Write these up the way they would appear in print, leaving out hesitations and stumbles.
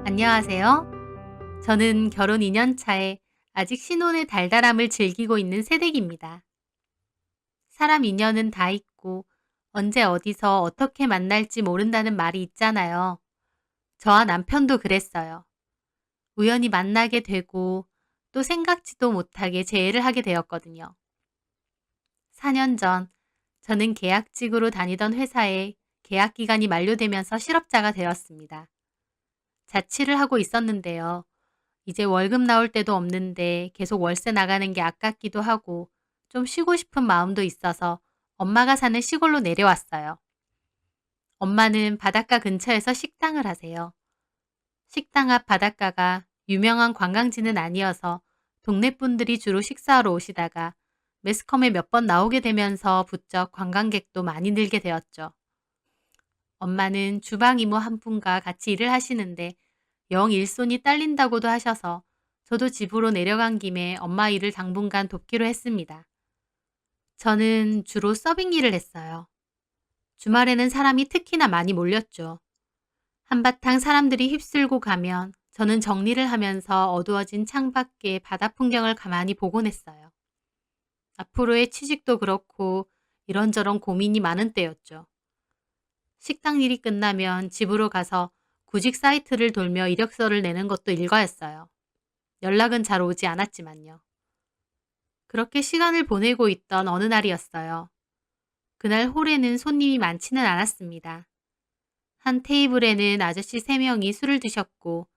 안녕하세요. 저는 결혼 2년 차에 아직 신혼의 달달함을 즐기고 있는 새댁입니다. 사람 인연은 다 있고 언제 어디서 어떻게 만날지 모른다는 말이 있잖아요. 저와 남편도 그랬어요. 우연히 만나게 되고 또 생각지도 못하게 재회를 하게 되었거든요. 4년 전 저는 계약직으로 다니던 회사에 계약 기간이 만료되면서 실업자가 되었습니다. 자취를 하고 있었는데요. 이제 월급 나올 때도 없는데 계속 월세 나가는 게 아깝기도 하고 좀 쉬고 싶은 마음도 있어서 엄마가 사는 시골로 내려왔어요. 엄마는 바닷가 근처에서 식당을 하세요. 식당 앞 바닷가가 유명한 관광지는 아니어서 동네 분들이 주로 식사하러 오시다가 매스컴에 몇 번 나오게 되면서 부쩍 관광객도 많이 늘게 되었죠. 엄마는 주방 이모 한 분과 같이 일을 하시는데 영 일손이 딸린다고도 하셔서 저도 집으로 내려간 김에 엄마 일을 당분간 돕기로 했습니다. 저는 주로 서빙 일을 했어요. 주말에는 사람이 특히나 많이 몰렸죠. 한바탕 사람들이 휩쓸고 가면 저는 정리를 하면서 어두워진 창밖의 바다 풍경을 가만히 보곤 했어요. 앞으로의 취직도 그렇고 이런저런 고민이 많은 때였죠. 식당 일이 끝나면 집으로 가서 구직 사이트를 돌며 이력서를 내는 것도 일과였어요. 연락은 잘 오지 않았지만요. 그렇게 시간을 보내고 있던 어느 날이었어요. 그날 홀에는 손님이 많지는 않았습니다. 한 테이블에는 아저씨 3명이 술을 드셨고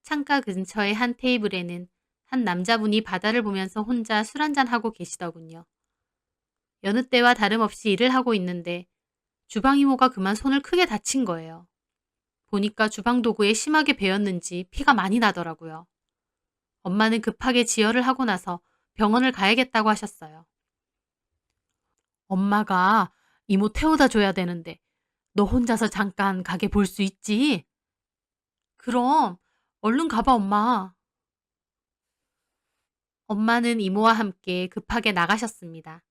창가 근처의 한 테이블에는 한 남자분이 바다를 보면서 혼자 술 한잔하고 계시더군요. 여느 때와 다름없이 일을 하고 있는데 주방 이모가 그만 손을 크게 다친 거예요. 보니까 주방 도구에 심하게 베었는지 피가 많이 나더라고요. 엄마는 급하게 지혈을 하고 나서 병원을 가야겠다고 하셨어요. 엄마가 이모 태워다 줘야 되는데 너 혼자서 잠깐 가게 볼 수 있지? 그럼 얼른 가봐 엄마. 엄마는 이모와 함께 급하게 나가셨습니다.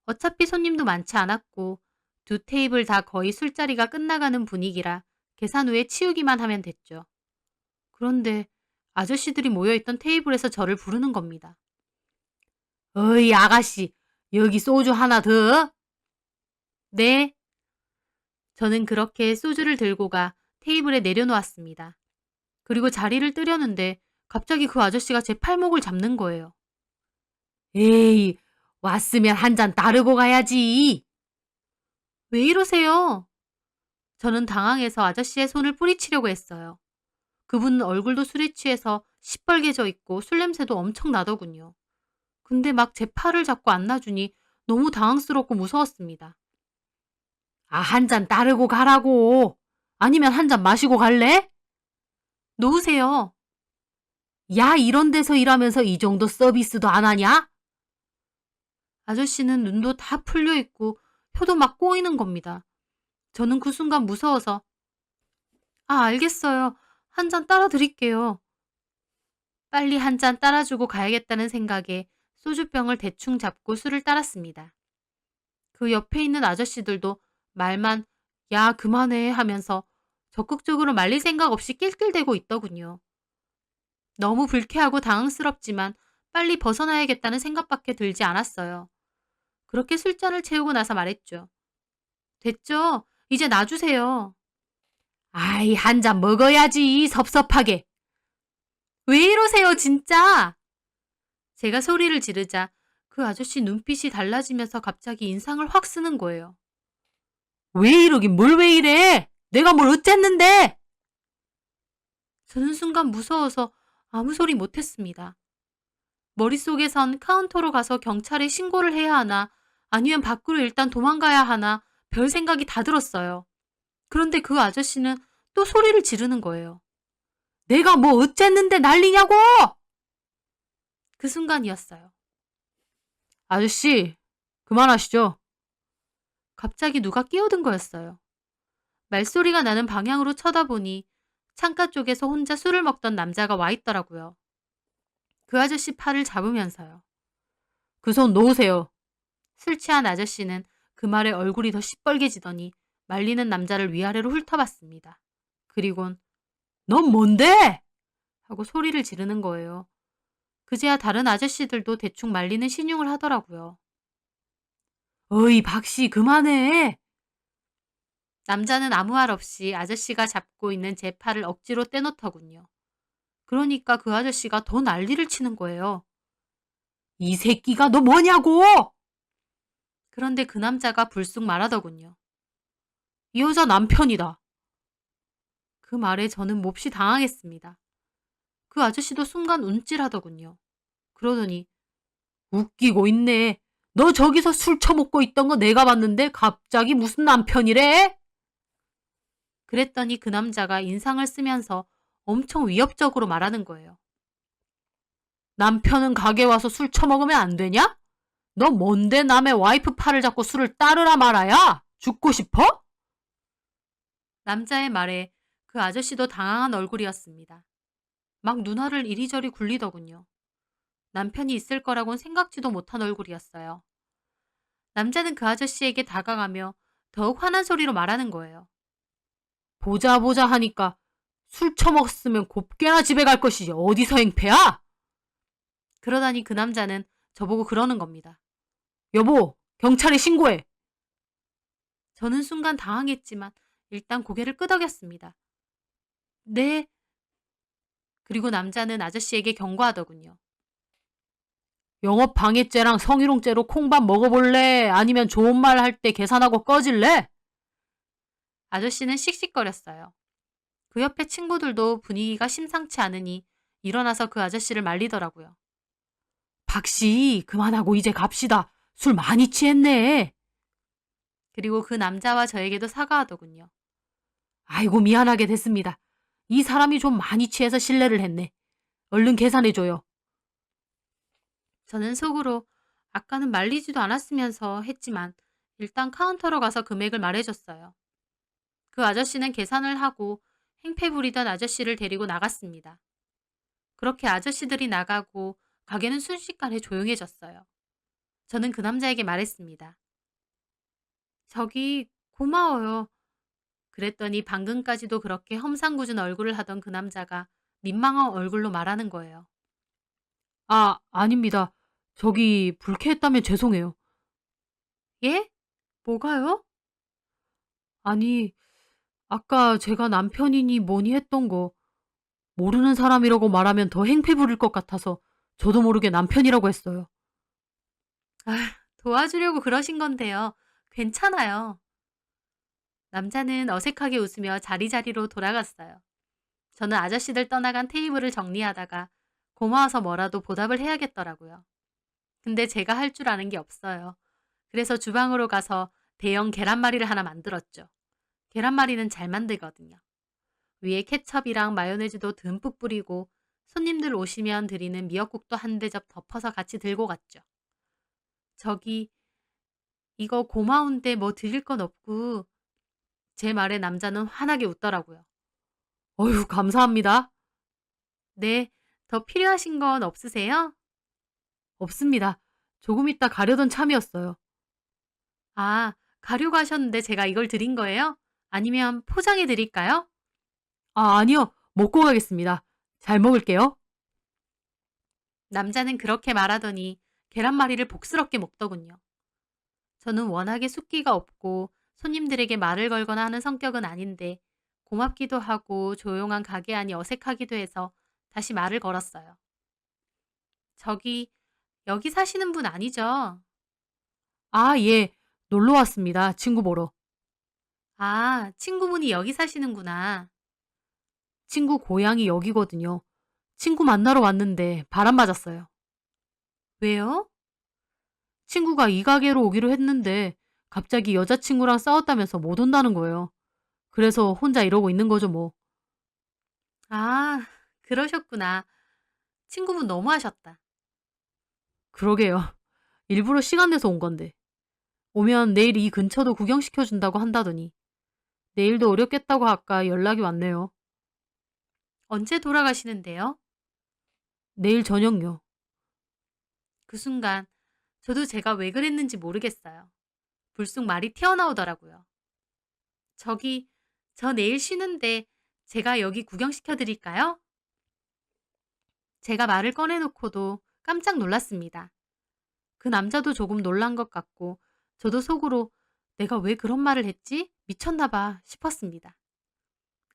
어차피 손님도 많지 않았고 두 테이블 다 거의 술자리가 끝나가는 분위기라 계산 후에 치우기만 하면 됐죠. 그런데 아저씨들이 모여있던 테이블에서 저를 부르는 겁니다. 어이 아가씨 여기 소주 하나 더? 네. 저는 그렇게 소주를 들고 가 테이블에 내려놓았습니다. 그리고 자리를 뜨려는데 갑자기 그 아저씨가 제 팔목을 잡는 거예요. 에이, 왔으면 한 잔 따르고 가야지. 왜 이러세요? 저는 당황해서 아저씨의 손을 뿌리치려고 했어요. 그분은 얼굴도 술에 취해서 시뻘개져 있고 술 냄새도 엄청 나더군요. 근데 막 제 팔을 잡고 안놔주니 너무 당황스럽고 무서웠습니다. 아, 한 잔 따르고 가라고. 아니면 한 잔 마시고 갈래? 놓으세요. 야, 이런 데서 일하면서 이 정도 서비스도 안 하냐? 아저씨는 눈도 다 풀려 있고 혀도 막 꼬이는 겁니다. 저는 그 순간 무서워서 아, 알겠어요. 한 잔 따라 드릴게요. 빨리 한 잔 따라주고 가야겠다는 생각에 소주병을 대충 잡고 술을 따랐습니다. 그 옆에 있는 아저씨들도 말만 야, 그만해 하면서 적극적으로 말릴 생각 없이 낄낄대고 있더군요. 너무 불쾌하고 당황스럽지만 빨리 벗어나야겠다는 생각밖에 들지 않았어요. 그렇게 술잔을 채우고 나서 말했죠. 됐죠? 이제 놔주세요. 아이, 한 잔 먹어야지, 섭섭하게. 왜 이러세요, 진짜? 제가 소리를 지르자 그 아저씨 눈빛이 달라지면서 갑자기 인상을 확 쓰는 거예요. 왜 이러긴 뭘 왜 이래? 내가 뭘 어쨌는데? 저는 순간 무서워서 아무 소리 못했습니다. 머릿속에선 카운터로 가서 경찰에 신고를 해야 하나 아니면 밖으로 일단 도망가야 하나 별 생각이 다 들었어요. 그런데 그 아저씨는 또 소리를 지르는 거예요. 내가 뭐 어쨌는데 난리냐고! 그 순간이었어요. 아저씨, 그만하시죠. 갑자기 누가 끼어든 거였어요. 말소리가 나는 방향으로 쳐다보니 창가 쪽에서 혼자 술을 먹던 남자가 와 있더라고요. 그 아저씨 팔을 잡으면서요. 그 손 놓으세요. 술 취한 아저씨는 그 말에 얼굴이 더 시뻘개지더니 말리는 남자를 위아래로 훑어봤습니다. 그리곤 넌 뭔데? 하고 소리를 지르는 거예요. 그제야 다른 아저씨들도 대충 말리는 신용을 하더라고요. 어이, 박씨, 그만해. 남자는 아무 말 없이 아저씨가 잡고 있는 제 팔을 억지로 떼놓더군요. 그러니까 그 아저씨가 더 난리를 치는 거예요. 이 새끼가 너 뭐냐고! 그런데 그 남자가 불쑥 말하더군요. 이 여자 남편이다. 그 말에 저는 몹시 당황했습니다. 그 아저씨도 순간 움찔하더군요. 그러더니 웃기고 있네. 너 저기서 술 처먹고 있던 거 내가 봤는데 갑자기 무슨 남편이래? 그랬더니 그 남자가 인상을 쓰면서 엄청 위협적으로 말하는 거예요. 남편은 가게 와서 술 처먹으면 안 되냐? 너 뭔데 남의 와이프 팔을 잡고 술을 따르라 말아야? 죽고 싶어? 남자의 말에 그 아저씨도 당황한 얼굴이었습니다. 막 눈알을 이리저리 굴리더군요. 남편이 있을 거라곤 생각지도 못한 얼굴이었어요. 남자는 그 아저씨에게 다가가며 더욱 화난 소리로 말하는 거예요. 보자 보자 하니까 술 처먹었으면 곱게나 집에 갈 것이지 어디서 행패야? 그러다니 그 남자는 저보고 그러는 겁니다. 여보, 경찰에 신고해. 저는 순간 당황했지만 일단 고개를 끄덕였습니다. 네. 그리고 남자는 아저씨에게 경고하더군요. 영업방해죄랑 성희롱죄로 콩밥 먹어볼래? 아니면 좋은 말 할 때 계산하고 꺼질래? 아저씨는 씩씩거렸어요. 그 옆에 친구들도 분위기가 심상치 않으니 일어나서 그 아저씨를 말리더라고요. 박씨, 그만하고 이제 갑시다. 술 많이 취했네. 그리고 그 남자와 저에게도 사과하더군요. 아이고, 미안하게 됐습니다. 이 사람이 좀 많이 취해서 실례를 했네. 얼른 계산해줘요. 저는 속으로 아까는 말리지도 않았으면서 했지만 일단 카운터로 가서 금액을 말해줬어요. 그 아저씨는 계산을 하고 행패 부리던 아저씨를 데리고 나갔습니다. 그렇게 아저씨들이 나가고 가게는 순식간에 조용해졌어요. 저는 그 남자에게 말했습니다. 저기 고마워요. 그랬더니 방금까지도 그렇게 험상궂은 얼굴을 하던 그 남자가 민망한 얼굴로 말하는 거예요. 아, 아닙니다. 저기 불쾌했다면 죄송해요. 예? 뭐가요? 아니, 아까 제가 남편이니 뭐니 했던 거 모르는 사람이라고 말하면 더 행패 부릴 것 같아서 저도 모르게 남편이라고 했어요. 아, 도와주려고 그러신 건데요. 괜찮아요. 남자는 어색하게 웃으며 자리자리로 돌아갔어요. 저는 아저씨들 떠나간 테이블을 정리하다가 고마워서 뭐라도 보답을 해야겠더라고요. 근데 제가 할 줄 아는 게 없어요. 그래서 주방으로 가서 대형 계란말이를 하나 만들었죠. 계란말이는 잘 만들거든요. 위에 케첩이랑 마요네즈도 듬뿍 뿌리고 손님들 오시면 드리는 미역국도 한 대접 덮어서 같이 들고 갔죠. 저기 이거 고마운데 뭐 드릴 건 없고 제 말에 남자는 환하게 웃더라고요. 어휴, 감사합니다. 네, 더 필요하신 건 없으세요? 없습니다. 조금 있다 가려던 참이었어요. 아, 가려고 하셨는데 제가 이걸 드린 거예요? 아니면 포장해 드릴까요? 아, 아니요. 먹고 가겠습니다. 잘 먹을게요. 남자는 그렇게 말하더니 계란말이를 복스럽게 먹더군요. 저는 워낙에 숫기가 없고 손님들에게 말을 걸거나 하는 성격은 아닌데 고맙기도 하고 조용한 가게 안이 어색하기도 해서 다시 말을 걸었어요. 저기, 여기 사시는 분 아니죠? 아, 예. 놀러 왔습니다. 친구 보러. 아, 친구분이 여기 사시는구나. 친구 고향이 여기거든요. 친구 만나러 왔는데 바람 맞았어요. 왜요? 친구가 이 가게로 오기로 했는데 갑자기 여자친구랑 싸웠다면서 못 온다는 거예요. 그래서 혼자 이러고 있는 거죠, 뭐. 아, 그러셨구나. 친구분 너무하셨다. 그러게요. 일부러 시간 내서 온 건데. 오면 내일 이 근처도 구경시켜준다고 한다더니. 내일도 어렵겠다고 아까 연락이 왔네요. 언제 돌아가시는데요? 내일 저녁요. 그 순간 저도 제가 왜 그랬는지 모르겠어요. 불쑥 말이 튀어나오더라고요. 저기, 저 내일 쉬는데 제가 여기 구경시켜 드릴까요? 제가 말을 꺼내놓고도 깜짝 놀랐습니다. 그 남자도 조금 놀란 것 같고 저도 속으로 '내가 왜 그런 말을 했지? 미쳤나 봐.' 싶었습니다.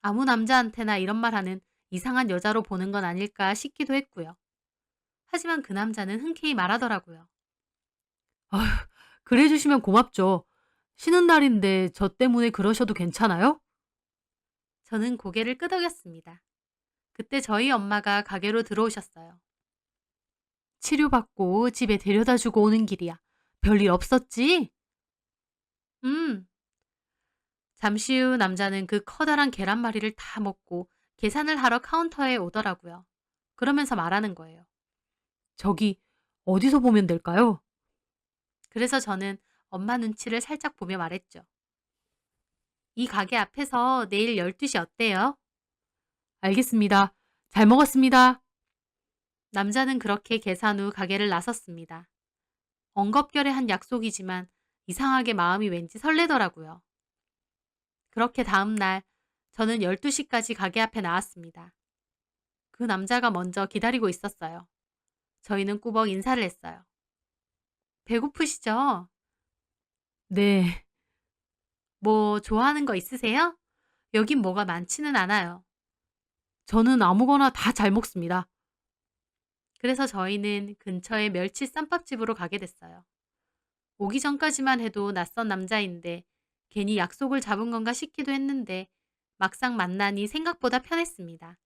아무 남자한테나 이런 말하는 이상한 여자로 보는 건 아닐까 싶기도 했고요. 하지만 그 남자는 흔쾌히 말하더라고요. "아휴 그래 주시면 고맙죠. 쉬는 날인데 저 때문에 그러셔도 괜찮아요?" 저는 고개를 끄덕였습니다. 그때 저희 엄마가 가게로 들어오셨어요. "치료받고 집에 데려다 주고 오는 길이야. 별일 없었지?" "음." 잠시 후 남자는 그 커다란 계란말이를 다 먹고 계산을 하러 카운터에 오더라고요. 그러면서 말하는 거예요. "저기 어디서 보면 될까요?" 그래서 저는 엄마 눈치를 살짝 보며 말했죠. "이 가게 앞에서 내일 12시 어때요?" "알겠습니다. 잘 먹었습니다." 남자는 그렇게 계산 후 가게를 나섰습니다. 엉겁결에 약속이지만 이상하게 마음이 왠지 설레더라고요. 그렇게 다음 날 저는 12시까지 가게 앞에 나왔습니다. 그 남자가 먼저 기다리고 있었어요. 저희는 꾸벅 인사를 했어요. 배고프시죠? 네. 뭐 좋아하는 거 있으세요? 여긴 뭐가 많지는 않아요. 저는 아무거나 다 잘 먹습니다. 그래서 저희는 근처의 멸치 쌈밥집으로 가게 됐어요. 오기 전까지만 해도 낯선 남자인데 괜히 약속을 잡은 건가 싶기도 했는데 막상 만나니 생각보다 편했습니다.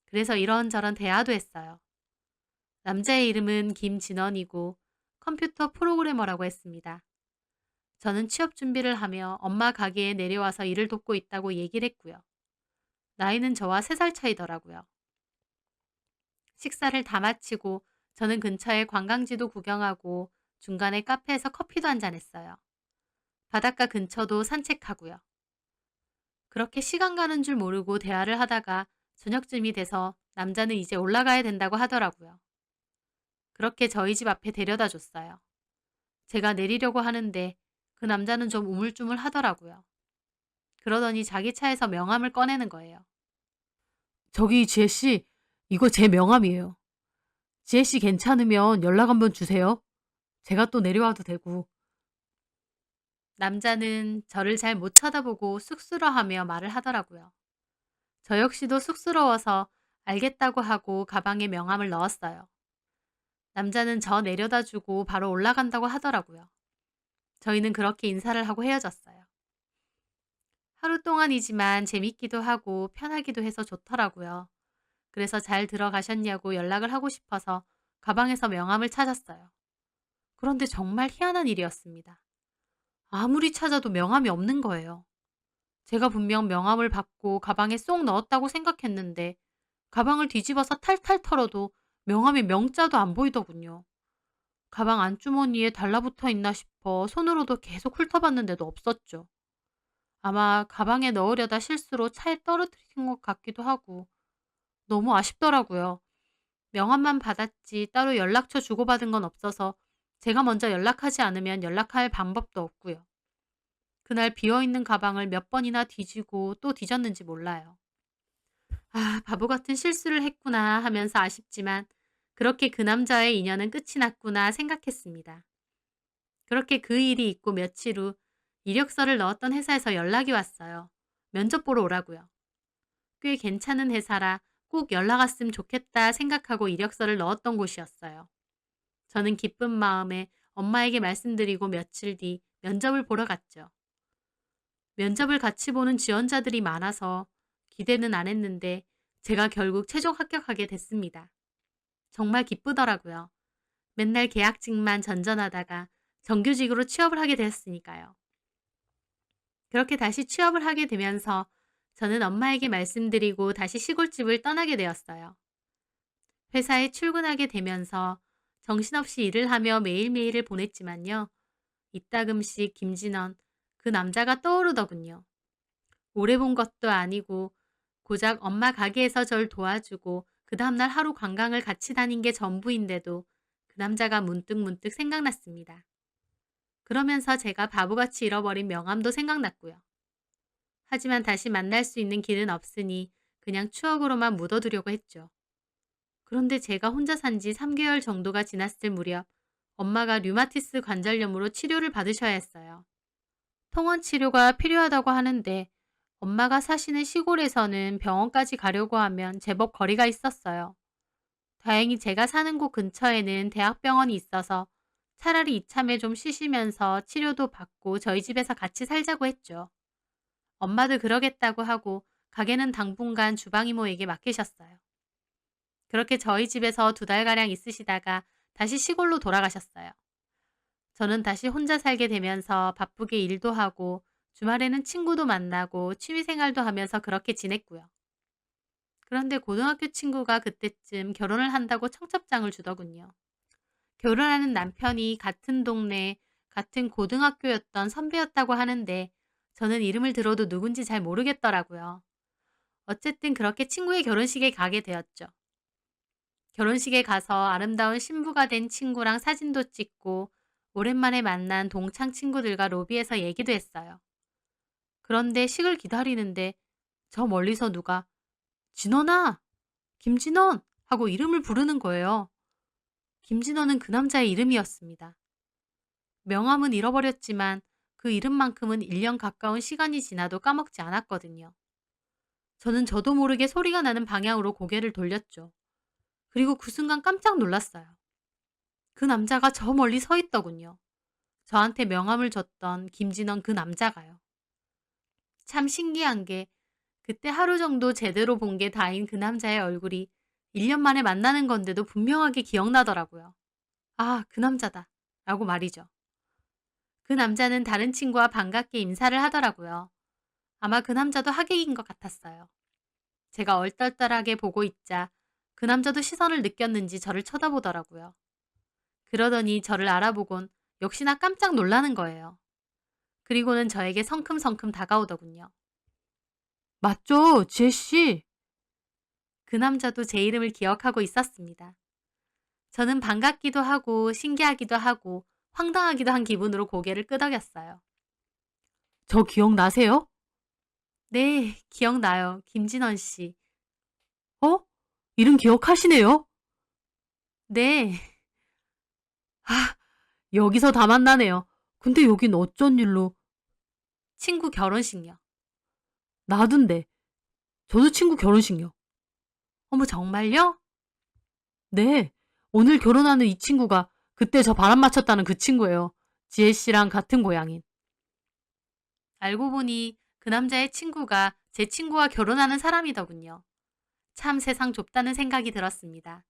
그래서 이런저런 대화도 했어요. 남자의 이름은 김진원이고 컴퓨터 프로그래머라고 했습니다. 저는 취업 준비를 하며 엄마 가게에 내려와서 일을 돕고 있다고 얘기를 했고요. 나이는 저와 3살 차이더라고요. 식사를 다 마치고 저는 근처의 관광지도 구경하고 중간에 카페에서 커피도 한잔 했어요. 바닷가 근처도 산책하고요. 그렇게 시간 가는 줄 모르고 대화를 하다가 저녁쯤이 돼서 남자는 이제 올라가야 된다고 하더라고요. 그렇게 저희 집 앞에 데려다 줬어요. 제가 내리려고 하는데 그 남자는 좀 우물쭈물 하더라고요. 그러더니 자기 차에서 명함을 꺼내는 거예요. 저기 지혜 씨, 이거 제 명함이에요. 지혜 씨 괜찮으면 연락 한번 주세요. 제가 또 내려와도 되고. 남자는 저를 잘 못 쳐다보고 쑥스러워하며 말을 하더라고요. 저 역시도 쑥스러워서 알겠다고 하고 가방에 명함을 넣었어요. 남자는 저 내려다 주고 바로 올라간다고 하더라고요. 저희는 그렇게 인사를 하고 헤어졌어요. 하루 동안이지만 재밌기도 하고 편하기도 해서 좋더라고요. 그래서 잘 들어가셨냐고 연락을 하고 싶어서 가방에서 명함을 찾았어요. 그런데 정말 희한한 일이었습니다. 아무리 찾아도 명함이 없는 거예요. 제가 분명 명함을 받고 가방에 쏙 넣었다고 생각했는데 가방을 뒤집어서 탈탈 털어도 명함의 명자도 안 보이더군요. 가방 안주머니에 달라붙어 있나 싶어 손으로도 계속 훑어봤는데도 없었죠. 아마 가방에 넣으려다 실수로 차에 떨어뜨린 것 같기도 하고 너무 아쉽더라고요. 명함만 받았지 따로 연락처 주고받은 건 없어서 제가 먼저 연락하지 않으면 연락할 방법도 없고요. 그날 비어있는 가방을 몇 번이나 뒤지고 또 뒤졌는지 몰라요. 아, 바보 같은 실수를 했구나 하면서 아쉽지만 그렇게 그 남자의 인연은 끝이 났구나 생각했습니다. 그렇게 그 일이 있고 며칠 후 이력서를 넣었던 회사에서 연락이 왔어요. 면접 보러 오라고요. 꽤 괜찮은 회사라 꼭 연락 왔으면 좋겠다 생각하고 이력서를 넣었던 곳이었어요. 저는 기쁜 마음에 엄마에게 말씀드리고 며칠 뒤 면접을 보러 갔죠. 면접을 같이 보는 지원자들이 많아서 기대는 안 했는데 제가 결국 최종 합격하게 됐습니다. 정말 기쁘더라고요. 맨날 계약직만 전전하다가 정규직으로 취업을 하게 되었으니까요. 그렇게 다시 취업을 하게 되면서 저는 엄마에게 말씀드리고 다시 시골집을 떠나게 되었어요. 회사에 출근하게 되면서 정신없이 일을 하며 매일매일을 보냈지만요. 이따금씩 김진원, 그 남자가 떠오르더군요. 오래 본 것도 아니고 고작 엄마 가게에서 절 도와주고 그 다음날 하루 관광을 같이 다닌 게 전부인데도 그 남자가 문득문득 생각났습니다. 그러면서 제가 바보같이 잃어버린 명함도 생각났고요. 하지만 다시 만날 수 있는 길은 없으니 그냥 추억으로만 묻어두려고 했죠. 그런데 제가 혼자 산지 3개월 정도가 지났을 무렵 엄마가 류마티스 관절염으로 치료를 받으셔야 했어요. 통원 치료가 필요하다고 하는데 엄마가 사시는 시골에서는 병원까지 가려고 하면 제법 거리가 있었어요. 다행히 제가 사는 곳 근처에는 대학병원이 있어서 차라리 이참에 좀 쉬시면서 치료도 받고 저희 집에서 같이 살자고 했죠. 엄마도 그러겠다고 하고 가게는 당분간 주방이모에게 맡기셨어요. 그렇게 저희 집에서 2달가량 있으시다가 다시 시골로 돌아가셨어요. 저는 다시 혼자 살게 되면서 바쁘게 일도 하고 주말에는 친구도 만나고 취미생활도 하면서 그렇게 지냈고요. 그런데 고등학교 친구가 그때쯤 결혼을 한다고 청첩장을 주더군요. 결혼하는 남편이 같은 동네, 같은 고등학교였던 선배였다고 하는데 저는 이름을 들어도 누군지 잘 모르겠더라고요. 어쨌든 그렇게 친구의 결혼식에 가게 되었죠. 결혼식에 가서 아름다운 신부가 된 친구랑 사진도 찍고 오랜만에 만난 동창 친구들과 로비에서 얘기도 했어요. 그런데 식을 기다리는데 저 멀리서 누가 진원아! 김진원! 하고 이름을 부르는 거예요. 김진원은 그 남자의 이름이었습니다. 명함은 잃어버렸지만 그 이름만큼은 1년 가까운 시간이 지나도 까먹지 않았거든요. 저는 저도 모르게 소리가 나는 방향으로 고개를 돌렸죠. 그리고 그 순간 깜짝 놀랐어요. 그 남자가 저 멀리 서 있더군요. 저한테 명함을 줬던 김진원 그 남자가요. 참 신기한 게 그때 하루 정도 제대로 본 게 다인 그 남자의 얼굴이 1년 만에 만나는 건데도 분명하게 기억나더라고요. 아, 그 남자다. 라고 말이죠. 그 남자는 다른 친구와 반갑게 인사를 하더라고요. 아마 그 남자도 하객인 것 같았어요. 제가 얼떨떨하게 보고 있자 그 남자도 시선을 느꼈는지 저를 쳐다보더라고요. 그러더니 저를 알아보곤 역시나 깜짝 놀라는 거예요. 그리고는 저에게 성큼성큼 다가오더군요. 맞죠, 지혜씨? 그 남자도 제 이름을 기억하고 있었습니다. 저는 반갑기도 하고 신기하기도 하고 황당하기도 한 기분으로 고개를 끄덕였어요. 저 기억나세요? 네, 기억나요. 김진원 씨. 어? 이름 기억하시네요? 네. 아, 여기서 다 만나네요. 근데 여긴 어쩐 일로? 친구 결혼식요. 나둔데. 저도 친구 결혼식요. 어머, 정말요? 네. 오늘 결혼하는 이 친구가 그때 저 바람 맞췄다는 그 친구예요. 지혜 씨랑 같은 고향인. 알고 보니 그 남자의 친구가 제 친구와 결혼하는 사람이더군요. 참 세상 좁다는 생각이 들었습니다.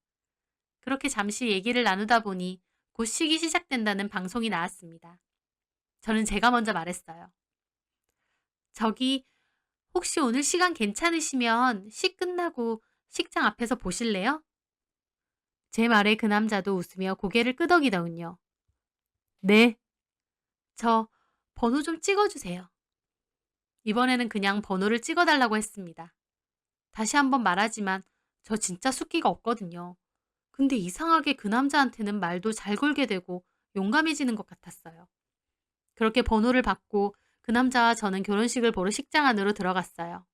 그렇게 잠시 얘기를 나누다 보니 곧 식이 시작된다는 방송이 나왔습니다. 저는 제가 먼저 말했어요. 저기 혹시 오늘 시간 괜찮으시면 식 끝나고 식장 앞에서 보실래요? 제 말에 그 남자도 웃으며 고개를 끄덕이더군요. 네. 저 번호 좀 찍어주세요. 이번에는 그냥 번호를 찍어달라고 했습니다. 다시 한번 말하지만 저 진짜 숫기가 없거든요. 근데 이상하게 그 남자한테는 말도 잘 걸게 되고 용감해지는 것 같았어요. 그렇게 번호를 받고 그 남자와 저는 결혼식을 보러 식장 안으로 들어갔어요.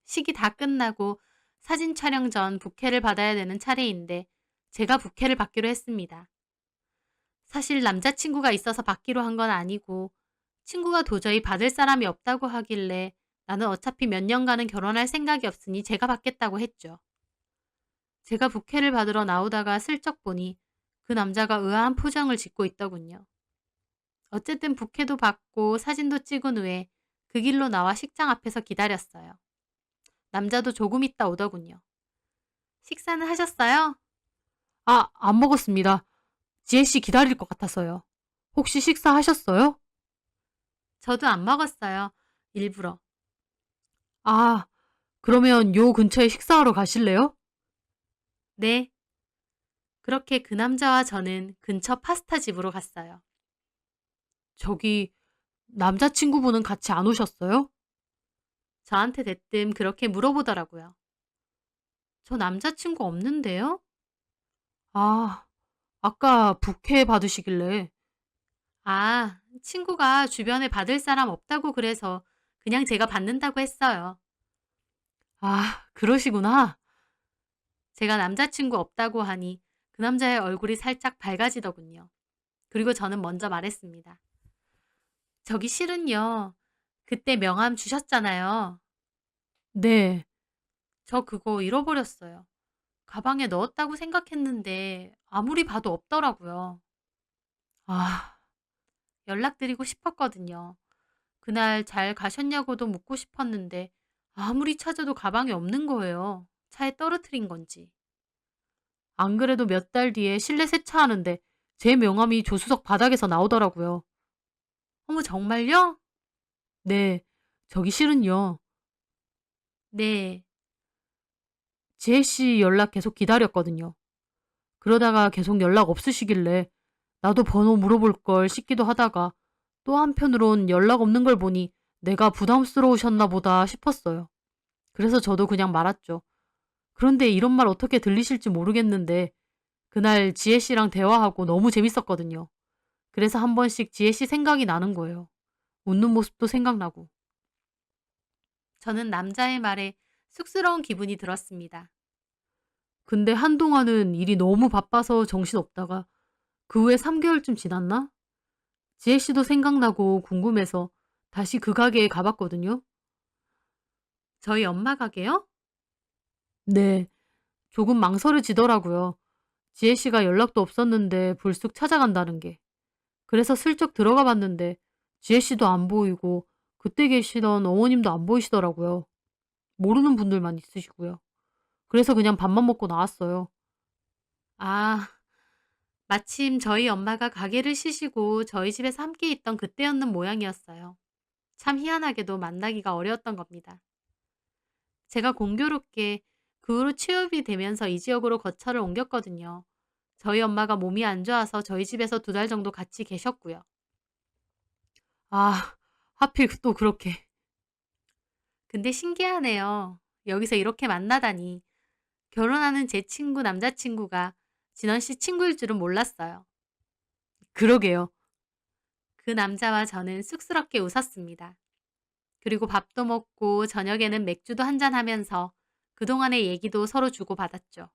식이 다 끝나고 사진 촬영 전 부케를 받아야 되는 차례인데 제가 부케를 받기로 했습니다. 사실 남자친구가 있어서 받기로 한 건 아니고 친구가 도저히 받을 사람이 없다고 하길래 나는 어차피 몇 년간은 결혼할 생각이 없으니 제가 받겠다고 했죠. 제가 부케를 받으러 나오다가 슬쩍 보니 그 남자가 의아한 표정을 짓고 있더군요. 어쨌든 부케도 받고 사진도 찍은 후에 그 길로 나와 식장 앞에서 기다렸어요. 남자도 조금 있다 오더군요. 식사는 하셨어요? 아, 안 먹었습니다. 지혜씨 기다릴 것 같아서요. 혹시 식사하셨어요? 저도 안 먹었어요. 일부러. 아, 그러면 요 근처에 식사하러 가실래요? 네. 그렇게 그 남자와 저는 근처 파스타 집으로 갔어요. 저기, 남자친구분은 같이 안 오셨어요? 저한테 대뜸 그렇게 물어보더라고요. 저 남자친구 없는데요? 아, 아까 부케 받으시길래. 아, 친구가 주변에 받을 사람 없다고 그래서 그냥 제가 받는다고 했어요. 아, 그러시구나. 제가 남자친구 없다고 하니 그 남자의 얼굴이 살짝 밝아지더군요. 그리고 저는 먼저 말했습니다. 저기 실은요. 그때 명함 주셨잖아요. 네. 저 그거 잃어버렸어요. 가방에 넣었다고 생각했는데 아무리 봐도 없더라고요. 아, 연락드리고 싶었거든요. 그날 잘 가셨냐고도 묻고 싶었는데 아무리 찾아도 가방이 없는 거예요. 차에 떨어뜨린 건지. 안 그래도 몇 달 뒤에 실내 세차하는데 제 명함이 조수석 바닥에서 나오더라고요. 어머, 정말요? 네. 저기 실은요. 네. 지혜 씨 연락 계속 기다렸거든요. 그러다가 계속 연락 없으시길래 나도 번호 물어볼 걸 싶기도 하다가 또 한편으론 연락 없는 걸 보니 내가 부담스러우셨나 보다 싶었어요. 그래서 저도 그냥 말았죠. 그런데 이런 말 어떻게 들리실지 모르겠는데 그날 지혜 씨랑 대화하고 너무 재밌었거든요. 그래서 한 번씩 지혜 씨 생각이 나는 거예요. 웃는 모습도 생각나고. 저는 남자의 말에 쑥스러운 기분이 들었습니다. 근데 한동안은 일이 너무 바빠서 정신없다가 그 후에 3개월쯤 지났나? 지혜 씨도 생각나고 궁금해서 다시 그 가게에 가봤거든요. 저희 엄마 가게요? 네. 조금 망설여지더라고요. 지혜 씨가 연락도 없었는데 불쑥 찾아간다는 게. 그래서 슬쩍 들어가 봤는데 지혜 씨도 안 보이고 그때 계시던 어머님도 안 보이시더라고요. 모르는 분들만 있으시고요. 그래서 그냥 밥만 먹고 나왔어요. 아, 마침 저희 엄마가 가게를 쉬시고 저희 집에서 함께 있던 그때였는 모양이었어요. 참 희한하게도 만나기가 어려웠던 겁니다. 제가 공교롭게 그 후로 취업이 되면서 이 지역으로 거처를 옮겼거든요. 저희 엄마가 몸이 안 좋아서 저희 집에서 2달 정도 같이 계셨고요. 아, 하필 또 그렇게. 근데 신기하네요. 여기서 이렇게 만나다니. 결혼하는 제 친구 남자친구가 진원 씨 친구일 줄은 몰랐어요. 그러게요. 그 남자와 저는 쑥스럽게 웃었습니다. 그리고 밥도 먹고 저녁에는 맥주도 한잔하면서 그동안의 얘기도 서로 주고받았죠.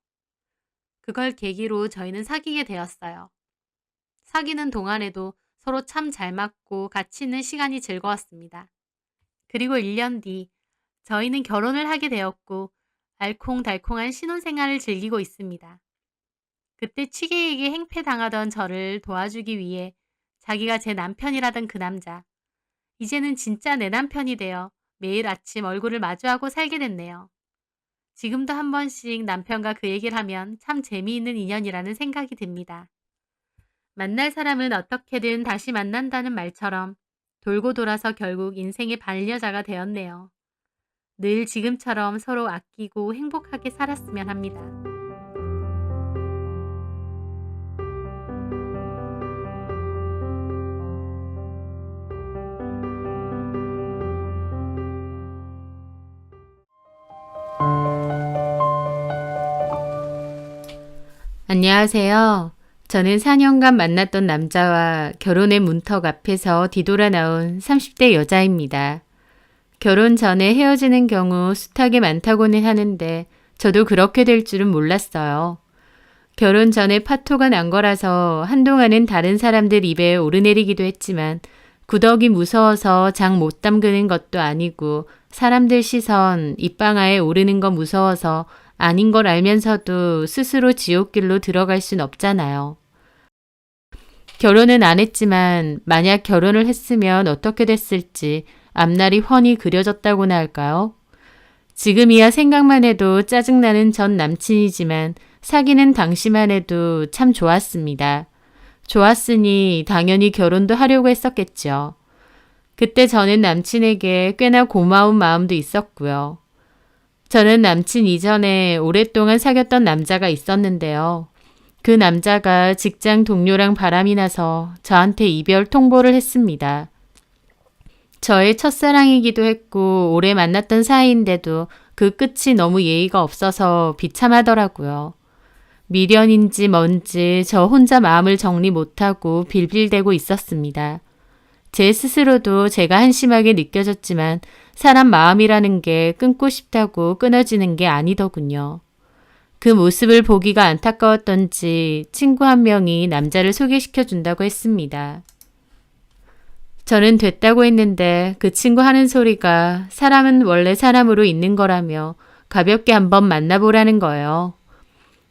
그걸 계기로 저희는 사귀게 되었어요. 사귀는 동안에도 서로 참 잘 맞고 같이 있는 시간이 즐거웠습니다. 그리고 1년 뒤 저희는 결혼을 하게 되었고 알콩달콩한 신혼생활을 즐기고 있습니다. 그때 취계에게 행패당하던 저를 도와주기 위해 자기가 제 남편이라던 그 남자. 이제는 진짜 내 남편이 되어 매일 아침 얼굴을 마주하고 살게 됐네요. 지금도 한 번씩 남편과 그 얘기를 하면 참 재미있는 인연이라는 생각이 듭니다. 만날 사람은 어떻게든 다시 만난다는 말처럼 돌고 돌아서 결국 인생의 반려자가 되었네요. 늘 지금처럼 서로 아끼고 행복하게 살았으면 합니다. 안녕하세요. 저는 4년간 만났던 남자와 결혼의 문턱 앞에서 뒤돌아 나온 30대 여자입니다. 결혼 전에 헤어지는 경우 숱하게 많다고는 하는데 저도 그렇게 될 줄은 몰랐어요. 결혼 전에 파토가 난 거라서 한동안은 다른 사람들 입에 오르내리기도 했지만 구더기 무서워서 장 못 담그는 것도 아니고 사람들 시선, 입방아에 오르는 거 무서워서 아닌 걸 알면서도 스스로 지옥길로 들어갈 순 없잖아요. 결혼은 안 했지만 만약 결혼을 했으면 어떻게 됐을지 앞날이 훤히 그려졌다고나 할까요? 지금이야 생각만 해도 짜증나는 전 남친이지만 사귀는 당시만 해도 참 좋았습니다. 좋았으니 당연히 결혼도 하려고 했었겠죠. 그때 저는 남친에게 꽤나 고마운 마음도 있었고요. 저는 남친 이전에 오랫동안 사귀었던 남자가 있었는데요. 그 남자가 직장 동료랑 바람이 나서 저한테 이별 통보를 했습니다. 저의 첫사랑이기도 했고 오래 만났던 사이인데도 그 끝이 너무 예의가 없어서 비참하더라고요. 미련인지 뭔지 저 혼자 마음을 정리 못하고 빌빌대고 있었습니다. 제 스스로도 제가 한심하게 느껴졌지만 사람 마음이라는 게 끊고 싶다고 끊어지는 게 아니더군요. 그 모습을 보기가 안타까웠던지 친구 한 명이 남자를 소개시켜 준다고 했습니다. 저는 됐다고 했는데 그 친구 하는 소리가 사람은 원래 사람으로 있는 거라며 가볍게 한번 만나보라는 거예요.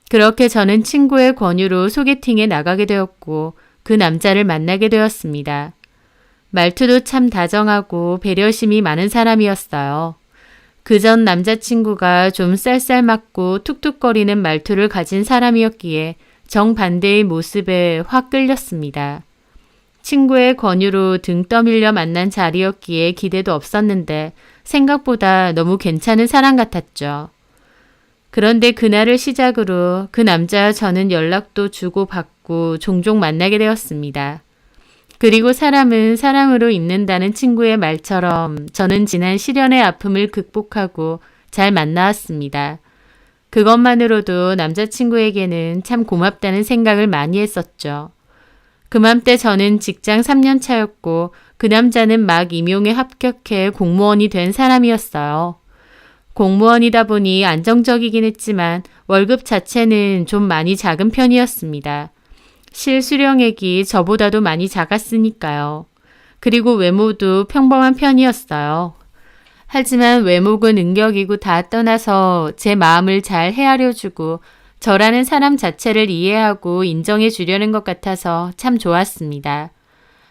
그렇게 저는 친구의 권유로 소개팅에 나가게 되었고 그 남자를 만나게 되었습니다. 말투도 참 다정하고 배려심이 많은 사람이었어요. 그전 남자친구가 좀 쌀쌀맞고 툭툭거리는 말투를 가진 사람이었기에 정반대의 모습에 확 끌렸습니다. 친구의 권유로 등 떠밀려 만난 자리였기에 기대도 없었는데 생각보다 너무 괜찮은 사람 같았죠. 그런데 그날을 시작으로 그 남자와 저는 연락도 주고받고 종종 만나게 되었습니다. 그리고 사람은 사람으로 있는다는 친구의 말처럼 저는 지난 시련의 아픔을 극복하고 잘 만나왔습니다. 그것만으로도 남자친구에게는 참 고맙다는 생각을 많이 했었죠. 그맘때 저는 직장 3년 차였고 그 남자는 막 임용에 합격해 공무원이 된 사람이었어요. 공무원이다 보니 안정적이긴 했지만 월급 자체는 좀 많이 작은 편이었습니다. 실수령액이 저보다도 많이 작았으니까요. 그리고 외모도 평범한 편이었어요. 하지만 외모고 능력이고 다 떠나서 제 마음을 잘 헤아려주고 저라는 사람 자체를 이해하고 인정해 주려는 것 같아서 참 좋았습니다.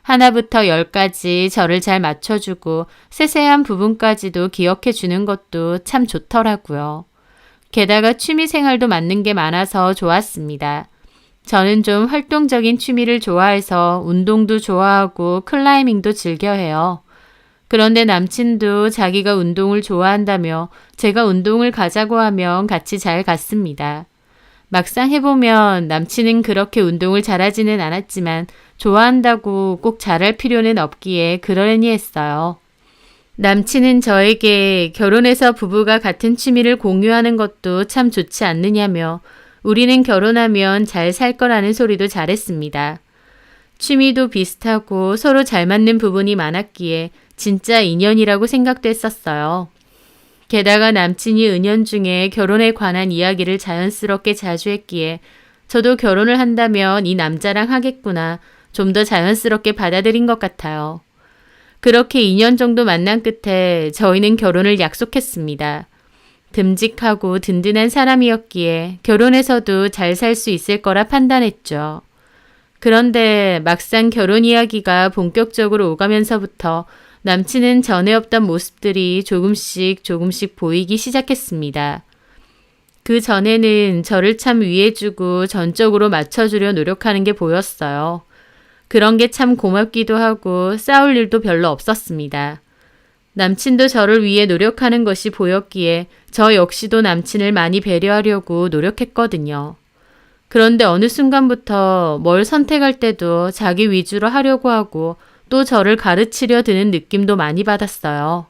하나부터 열까지 저를 잘 맞춰주고 세세한 부분까지도 기억해 주는 것도 참 좋더라고요. 게다가 취미 생활도 맞는 게 많아서 좋았습니다. 저는 좀 활동적인 취미를 좋아해서 운동도 좋아하고 클라이밍도 즐겨해요. 그런데 남친도 자기가 운동을 좋아한다며 제가 운동을 가자고 하면 같이 잘 갔습니다. 막상 해보면 남친은 그렇게 운동을 잘하지는 않았지만 좋아한다고 꼭 잘할 필요는 없기에 그러려니 했어요. 남친은 저에게 결혼해서 부부가 같은 취미를 공유하는 것도 참 좋지 않느냐며 우리는 결혼하면 잘 살 거라는 소리도 잘했습니다. 취미도 비슷하고 서로 잘 맞는 부분이 많았기에 진짜 인연이라고 생각됐었어요. 게다가 남친이 은연중에 결혼에 관한 이야기를 자연스럽게 자주 했기에 저도 결혼을 한다면 이 남자랑 하겠구나 좀 더 자연스럽게 받아들인 것 같아요. 그렇게 2년 정도 만난 끝에 저희는 결혼을 약속했습니다. 듬직하고 든든한 사람이었기에 결혼해서도 잘 살 수 있을 거라 판단했죠. 그런데 막상 결혼 이야기가 본격적으로 오가면서부터 남친은 전에 없던 모습들이 조금씩 보이기 시작했습니다. 그 전에는 저를 참 위해주고 전적으로 맞춰주려 노력하는 게 보였어요. 그런 게 참 고맙기도 하고 싸울 일도 별로 없었습니다. 남친도 저를 위해 노력하는 것이 보였기에 저 역시도 남친을 많이 배려하려고 노력했거든요. 그런데 어느 순간부터 뭘 선택할 때도 자기 위주로 하려고 하고 또 저를 가르치려 드는 느낌도 많이 받았어요.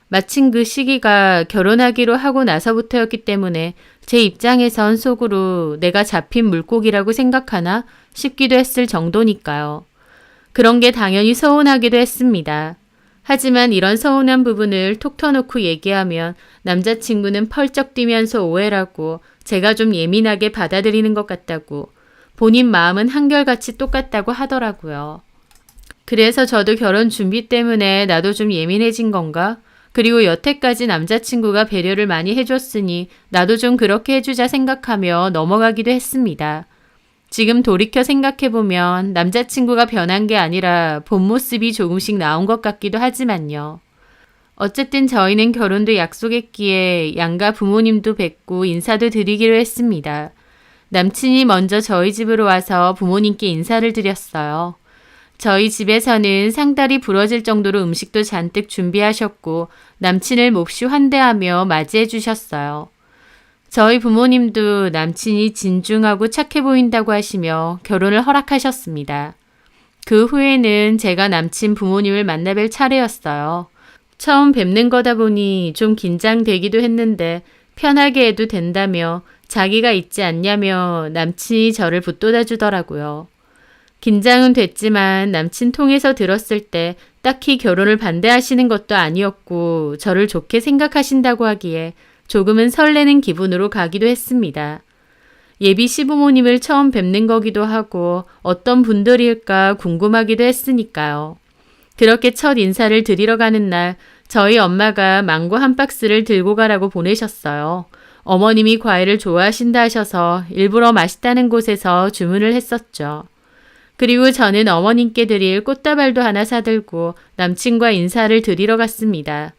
마침 그 시기가 결혼하기로 하고 나서부터였기 때문에 제 입장에선 속으로 내가 잡힌 물고기라고 생각하나 싶기도 했을 정도니까요. 그런 게 당연히 서운하기도 했습니다. 하지만 이런 서운한 부분을 톡 터놓고 얘기하면 남자친구는 펄쩍 뛰면서 오해라고 제가 좀 예민하게 받아들이는 것 같다고 본인 마음은 한결같이 똑같다고 하더라고요. 그래서 저도 결혼 준비 때문에 나도 좀 예민해진 건가? 그리고 여태까지 남자친구가 배려를 많이 해줬으니 나도 좀 그렇게 해주자 생각하며 넘어가기도 했습니다. 지금 돌이켜 생각해보면 남자친구가 변한 게 아니라 본 모습이 조금씩 나온 것 같기도 하지만요. 어쨌든 저희는 결혼도 약속했기에 양가 부모님도 뵙고 인사도 드리기로 했습니다. 남친이 먼저 저희 집으로 와서 부모님께 인사를 드렸어요. 저희 집에서는 상다리 부러질 정도로 음식도 잔뜩 준비하셨고 남친을 몹시 환대하며 맞이해 주셨어요. 저희 부모님도 남친이 진중하고 착해 보인다고 하시며 결혼을 허락하셨습니다. 그 후에는 제가 남친 부모님을 만나뵐 차례였어요. 처음 뵙는 거다 보니 좀 긴장되기도 했는데 편하게 해도 된다며 자기가 있지 않냐며 남친이 저를 붙돋아 주더라고요. 긴장은 됐지만 남친 통해서 들었을 때 딱히 결혼을 반대하시는 것도 아니었고 저를 좋게 생각하신다고 하기에 조금은 설레는 기분으로 가기도 했습니다. 예비 시부모님을 처음 뵙는 거기도 하고 어떤 분들일까 궁금하기도 했으니까요. 그렇게 첫 인사를 드리러 가는 날 저희 엄마가 망고 한 박스를 들고 가라고 보내셨어요. 어머님이 과일을 좋아하신다 하셔서 일부러 맛있다는 곳에서 주문을 했었죠. 그리고 저는 어머님께 드릴 꽃다발도 하나 사들고 남친과 인사를 드리러 갔습니다.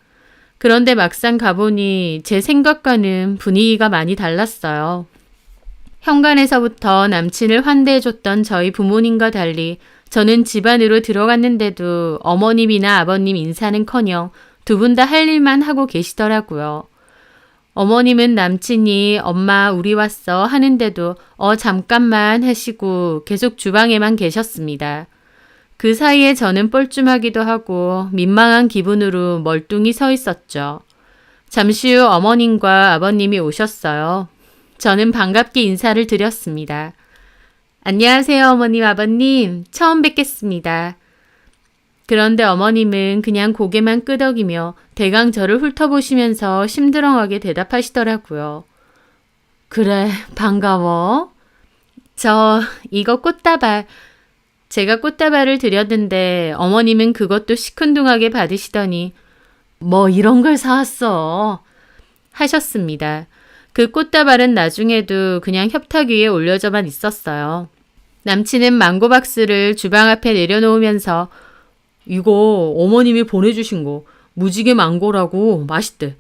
그런데 막상 가보니 제 생각과는 분위기가 많이 달랐어요. 현관에서부터 남친을 환대해줬던 저희 부모님과 달리 저는 집 안으로 들어갔는데도 어머님이나 아버님 인사는커녕 두 분 다 할 일만 하고 계시더라고요. 어머님은 남친이 엄마 우리 왔어 하는데도 잠깐만 하시고 계속 주방에만 계셨습니다. 그 사이에 저는 뻘쭘하기도 하고 민망한 기분으로 멀뚱히 서 있었죠. 잠시 후 어머님과 아버님이 오셨어요. 저는 반갑게 인사를 드렸습니다. 안녕하세요 어머님 아버님 처음 뵙겠습니다. 그런데 어머님은 그냥 고개만 끄덕이며 대강 저를 훑어보시면서 심드렁하게 대답하시더라고요. 그래 반가워. 이거 꽃다발. 제가 꽃다발을 드렸는데 어머님은 그것도 시큰둥하게 받으시더니 뭐 이런 걸 사왔어 하셨습니다. 그 꽃다발은 나중에도 그냥 협탁 위에 올려져만 있었어요. 남친은 망고 박스를 주방 앞에 내려놓으면서 이거 어머님이 보내주신 거 무지개 망고라고 맛있대.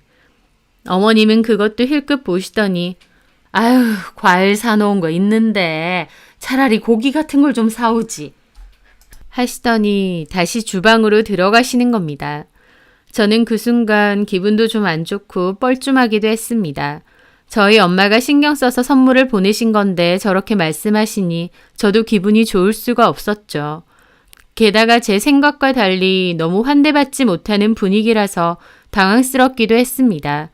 어머님은 그것도 힐끗 보시더니 아유 과일 사놓은 거 있는데 차라리 고기 같은 걸 좀 사오지 하시더니 다시 주방으로 들어가시는 겁니다. 저는 그 순간 기분도 좀 안 좋고 뻘쭘하기도 했습니다. 저희 엄마가 신경 써서 선물을 보내신 건데 저렇게 말씀하시니 저도 기분이 좋을 수가 없었죠. 게다가 제 생각과 달리 너무 환대받지 못하는 분위기라서 당황스럽기도 했습니다.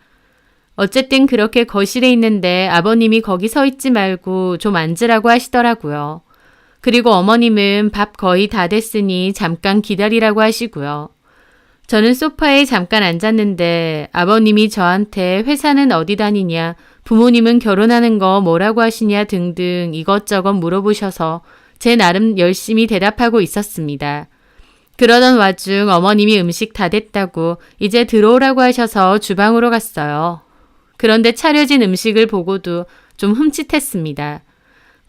어쨌든 그렇게 거실에 있는데 아버님이 거기 서 있지 말고 좀 앉으라고 하시더라고요. 그리고 어머님은 밥 거의 다 됐으니 잠깐 기다리라고 하시고요. 저는 소파에 잠깐 앉았는데 아버님이 저한테 회사는 어디 다니냐, 부모님은 결혼하는 거 뭐라고 하시냐 등등 이것저것 물어보셔서 제 나름 열심히 대답하고 있었습니다. 그러던 와중 어머님이 음식 다 됐다고 이제 들어오라고 하셔서 주방으로 갔어요. 그런데 차려진 음식을 보고도 좀 흠칫했습니다.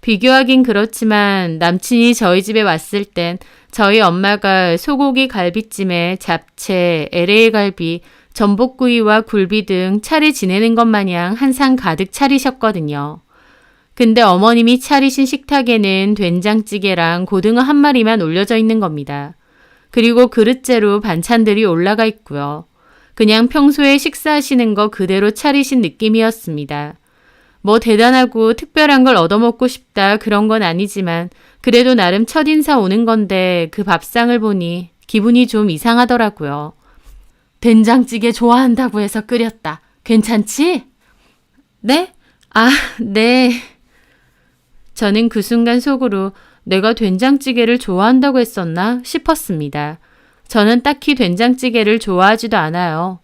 비교하긴 그렇지만 남친이 저희 집에 왔을 땐 저희 엄마가 소고기 갈비찜에 잡채, LA 갈비, 전복구이와 굴비 등 차례 지내는 것 마냥 한 상 가득 차리셨거든요. 근데 어머님이 차리신 식탁에는 된장찌개랑 고등어 한 마리만 올려져 있는 겁니다. 그리고 그릇째로 반찬들이 올라가 있고요. 그냥 평소에 식사하시는 거 그대로 차리신 느낌이었습니다. 뭐 대단하고 특별한 걸 얻어먹고 싶다 그런 건 아니지만 그래도 나름 첫인사 오는 건데 그 밥상을 보니 기분이 좀 이상하더라고요. 된장찌개 좋아한다고 해서 끓였다. 괜찮지? 네? 아, 네. 저는 그 순간 속으로 내가 된장찌개를 좋아한다고 했었나 싶었습니다. 저는 딱히 된장찌개를 좋아하지도 않아요.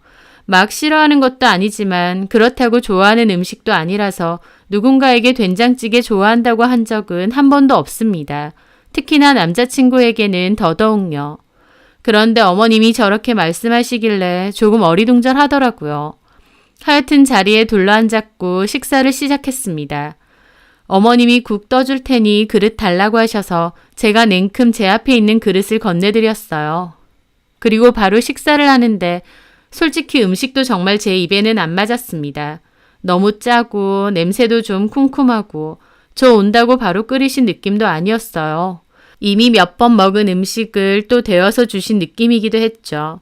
막 싫어하는 것도 아니지만 그렇다고 좋아하는 음식도 아니라서 누군가에게 된장찌개 좋아한다고 한 적은 한 번도 없습니다. 특히나 남자친구에게는 더더욱요. 그런데 어머님이 저렇게 말씀하시길래 조금 어리둥절하더라고요. 하여튼 자리에 둘러앉았고 식사를 시작했습니다. 어머님이 국 떠줄 테니 그릇 달라고 하셔서 제가 냉큼 제 앞에 있는 그릇을 건네드렸어요. 그리고 바로 식사를 하는데 솔직히 음식도 정말 제 입에는 안 맞았습니다. 너무 짜고 냄새도 좀 쿰쿰하고 저 온다고 바로 끓이신 느낌도 아니었어요. 이미 몇 번 먹은 음식을 또 데워서 주신 느낌이기도 했죠.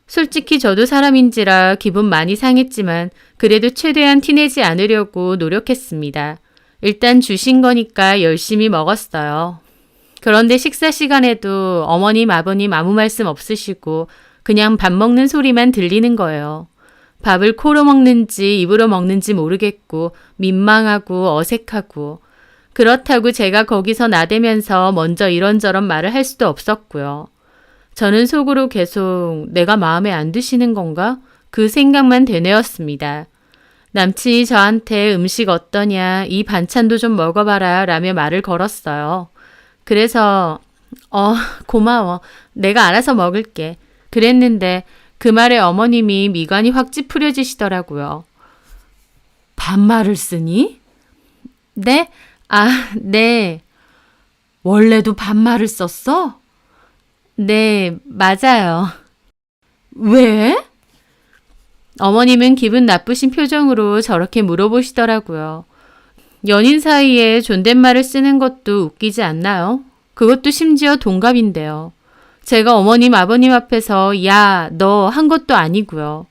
솔직히 저도 사람인지라 기분 많이 상했지만 그래도 최대한 티내지 않으려고 노력했습니다. 일단 주신 거니까 열심히 먹었어요. 그런데 식사 시간에도 어머님, 아버님 아무 말씀 없으시고 그냥 밥 먹는 소리만 들리는 거예요. 밥을 코로 먹는지 입으로 먹는지 모르겠고 민망하고 어색하고 그렇다고 제가 거기서 나대면서 먼저 이런저런 말을 할 수도 없었고요. 저는 속으로 계속 내가 마음에 안 드시는 건가? 그 생각만 되뇌었습니다. 남친이 저한테 음식 어떠냐, 이 반찬도 좀 먹어봐라 라며 말을 걸었어요. 그래서 고마워. 내가 알아서 먹을게. 그랬는데 그 말에 어머님이 미간이 확 찌푸려지시더라고요. 반말을 쓰니? 네? 네. 원래도 반말을 썼어? 네, 맞아요. 왜? 어머님은 기분 나쁘신 표정으로 저렇게 물어보시더라고요. 연인 사이에 존댓말을 쓰는 것도 웃기지 않나요? 그것도 심지어 동갑인데요. 제가 어머님, 아버님 앞에서 야, 너 한 것도 아니고요.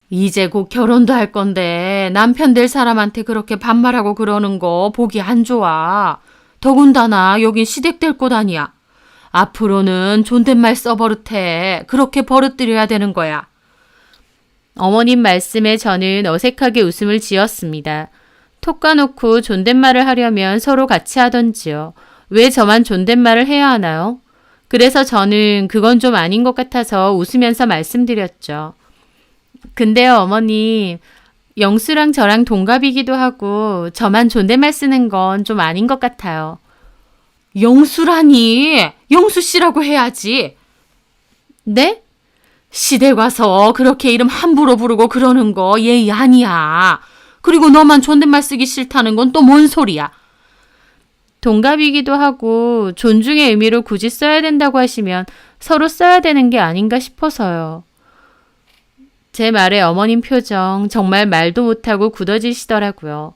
이제 곧 결혼도 할 건데 남편 될 사람한테 그렇게 반말하고 그러는 거 보기 안 좋아. 더군다나 여긴 시댁 될 곳 아니야. 앞으로는 존댓말 써버릇해. 그렇게 버릇들여야 되는 거야. 어머님 말씀에 저는 어색하게 웃음을 지었습니다. 톡 까놓고 존댓말을 하려면 서로 같이 하던지요. 왜 저만 존댓말을 해야 하나요? 그래서 저는 그건 좀 아닌 것 같아서 웃으면서 말씀드렸죠. 근데요, 어머님, 영수랑 저랑 동갑이기도 하고 저만 존댓말 쓰는 건 좀 아닌 것 같아요. 영수라니, 영수 씨라고 해야지. 네? 시댁 와서 그렇게 이름 함부로 부르고 그러는 거 예의 아니야. 그리고 너만 존댓말 쓰기 싫다는 건 또 뭔 소리야? 동갑이기도 하고 존중의 의미로 굳이 써야 된다고 하시면 서로 써야 되는 게 아닌가 싶어서요. 제 말에 어머님 표정 정말 말도 못하고 굳어지시더라고요.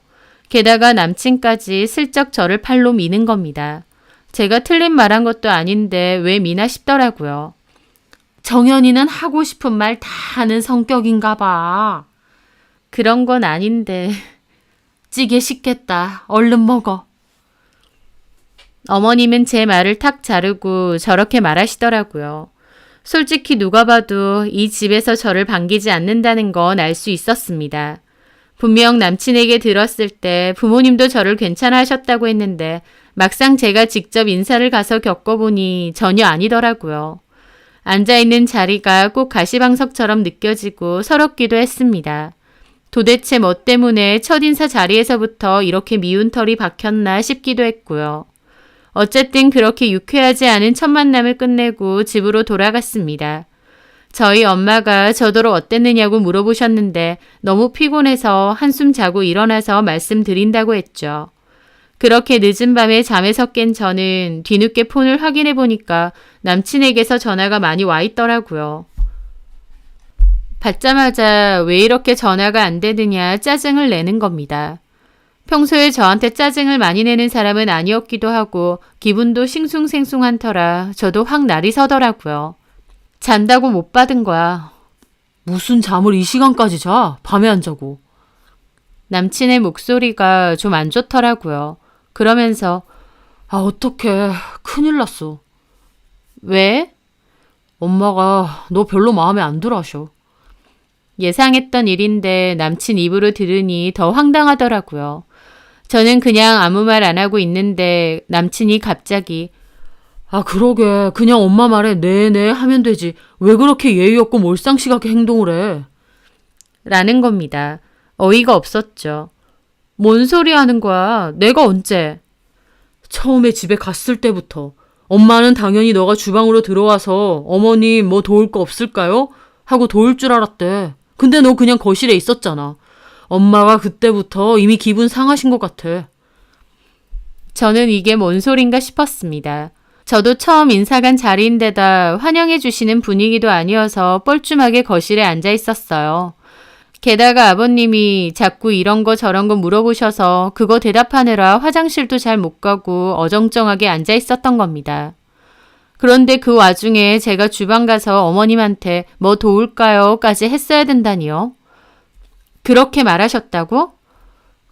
게다가 남친까지 슬쩍 저를 팔로 미는 겁니다. 제가 틀린 말한 것도 아닌데 왜 미나 싶더라고요. 정연이는 하고 싶은 말 다 하는 성격인가 봐. 그런 건 아닌데. 찌개 식겠다. 얼른 먹어. 어머님은 제 말을 탁 자르고 저렇게 말하시더라고요. 솔직히 누가 봐도 이 집에서 저를 반기지 않는다는 건 알 수 있었습니다. 분명 남친에게 들었을 때 부모님도 저를 괜찮아 하셨다고 했는데 막상 제가 직접 인사를 가서 겪어보니 전혀 아니더라고요. 앉아있는 자리가 꼭 가시방석처럼 느껴지고 서럽기도 했습니다. 도대체 뭐 때문에 첫인사 자리에서부터 이렇게 미운 털이 박혔나 싶기도 했고요. 어쨌든 그렇게 유쾌하지 않은 첫 만남을 끝내고 집으로 돌아갔습니다. 저희 엄마가 저더러 어땠느냐고 물어보셨는데 너무 피곤해서 한숨 자고 일어나서 말씀드린다고 했죠. 그렇게 늦은 밤에 잠에서 깬 저는 뒤늦게 폰을 확인해 보니까 남친에게서 전화가 많이 와 있더라고요. 받자마자 왜 이렇게 전화가 안 되느냐 짜증을 내는 겁니다. 평소에 저한테 짜증을 많이 내는 사람은 아니었기도 하고 기분도 싱숭생숭한 터라 저도 확 날이 서더라고요. 잔다고 못 받은 거야. 무슨 잠을 이 시간까지 자? 밤에 안 자고. 남친의 목소리가 좀 안 좋더라고요. 그러면서 어떡해. 큰일 났어. 왜? 엄마가 너 별로 마음에 안 들어 하셔. 예상했던 일인데 남친 입으로 들으니 더 황당하더라고요. 저는 그냥 아무 말 안 하고 있는데 남친이 갑자기 그러게 그냥 엄마 말에 네네 하면 되지. 왜 그렇게 예의 없고 몰상식하게 행동을 해? 라는 겁니다. 어이가 없었죠. 뭔 소리 하는 거야? 내가 언제? 처음에 집에 갔을 때부터. 엄마는 당연히 너가 주방으로 들어와서 어머님 뭐 도울 거 없을까요? 하고 도울 줄 알았대. 근데 너 그냥 거실에 있었잖아. 엄마가 그때부터 이미 기분 상하신 것 같아. 저는 이게 뭔 소린가 싶었습니다. 저도 처음 인사 간 자리인데다 환영해 주시는 분위기도 아니어서 뻘쭘하게 거실에 앉아 있었어요. 게다가 아버님이 자꾸 이런 거 저런 거 물어보셔서 그거 대답하느라 화장실도 잘 못 가고 어정쩡하게 앉아 있었던 겁니다. 그런데 그 와중에 제가 주방 가서 어머님한테 뭐 도울까요?까지 했어야 된다니요. 그렇게 말하셨다고?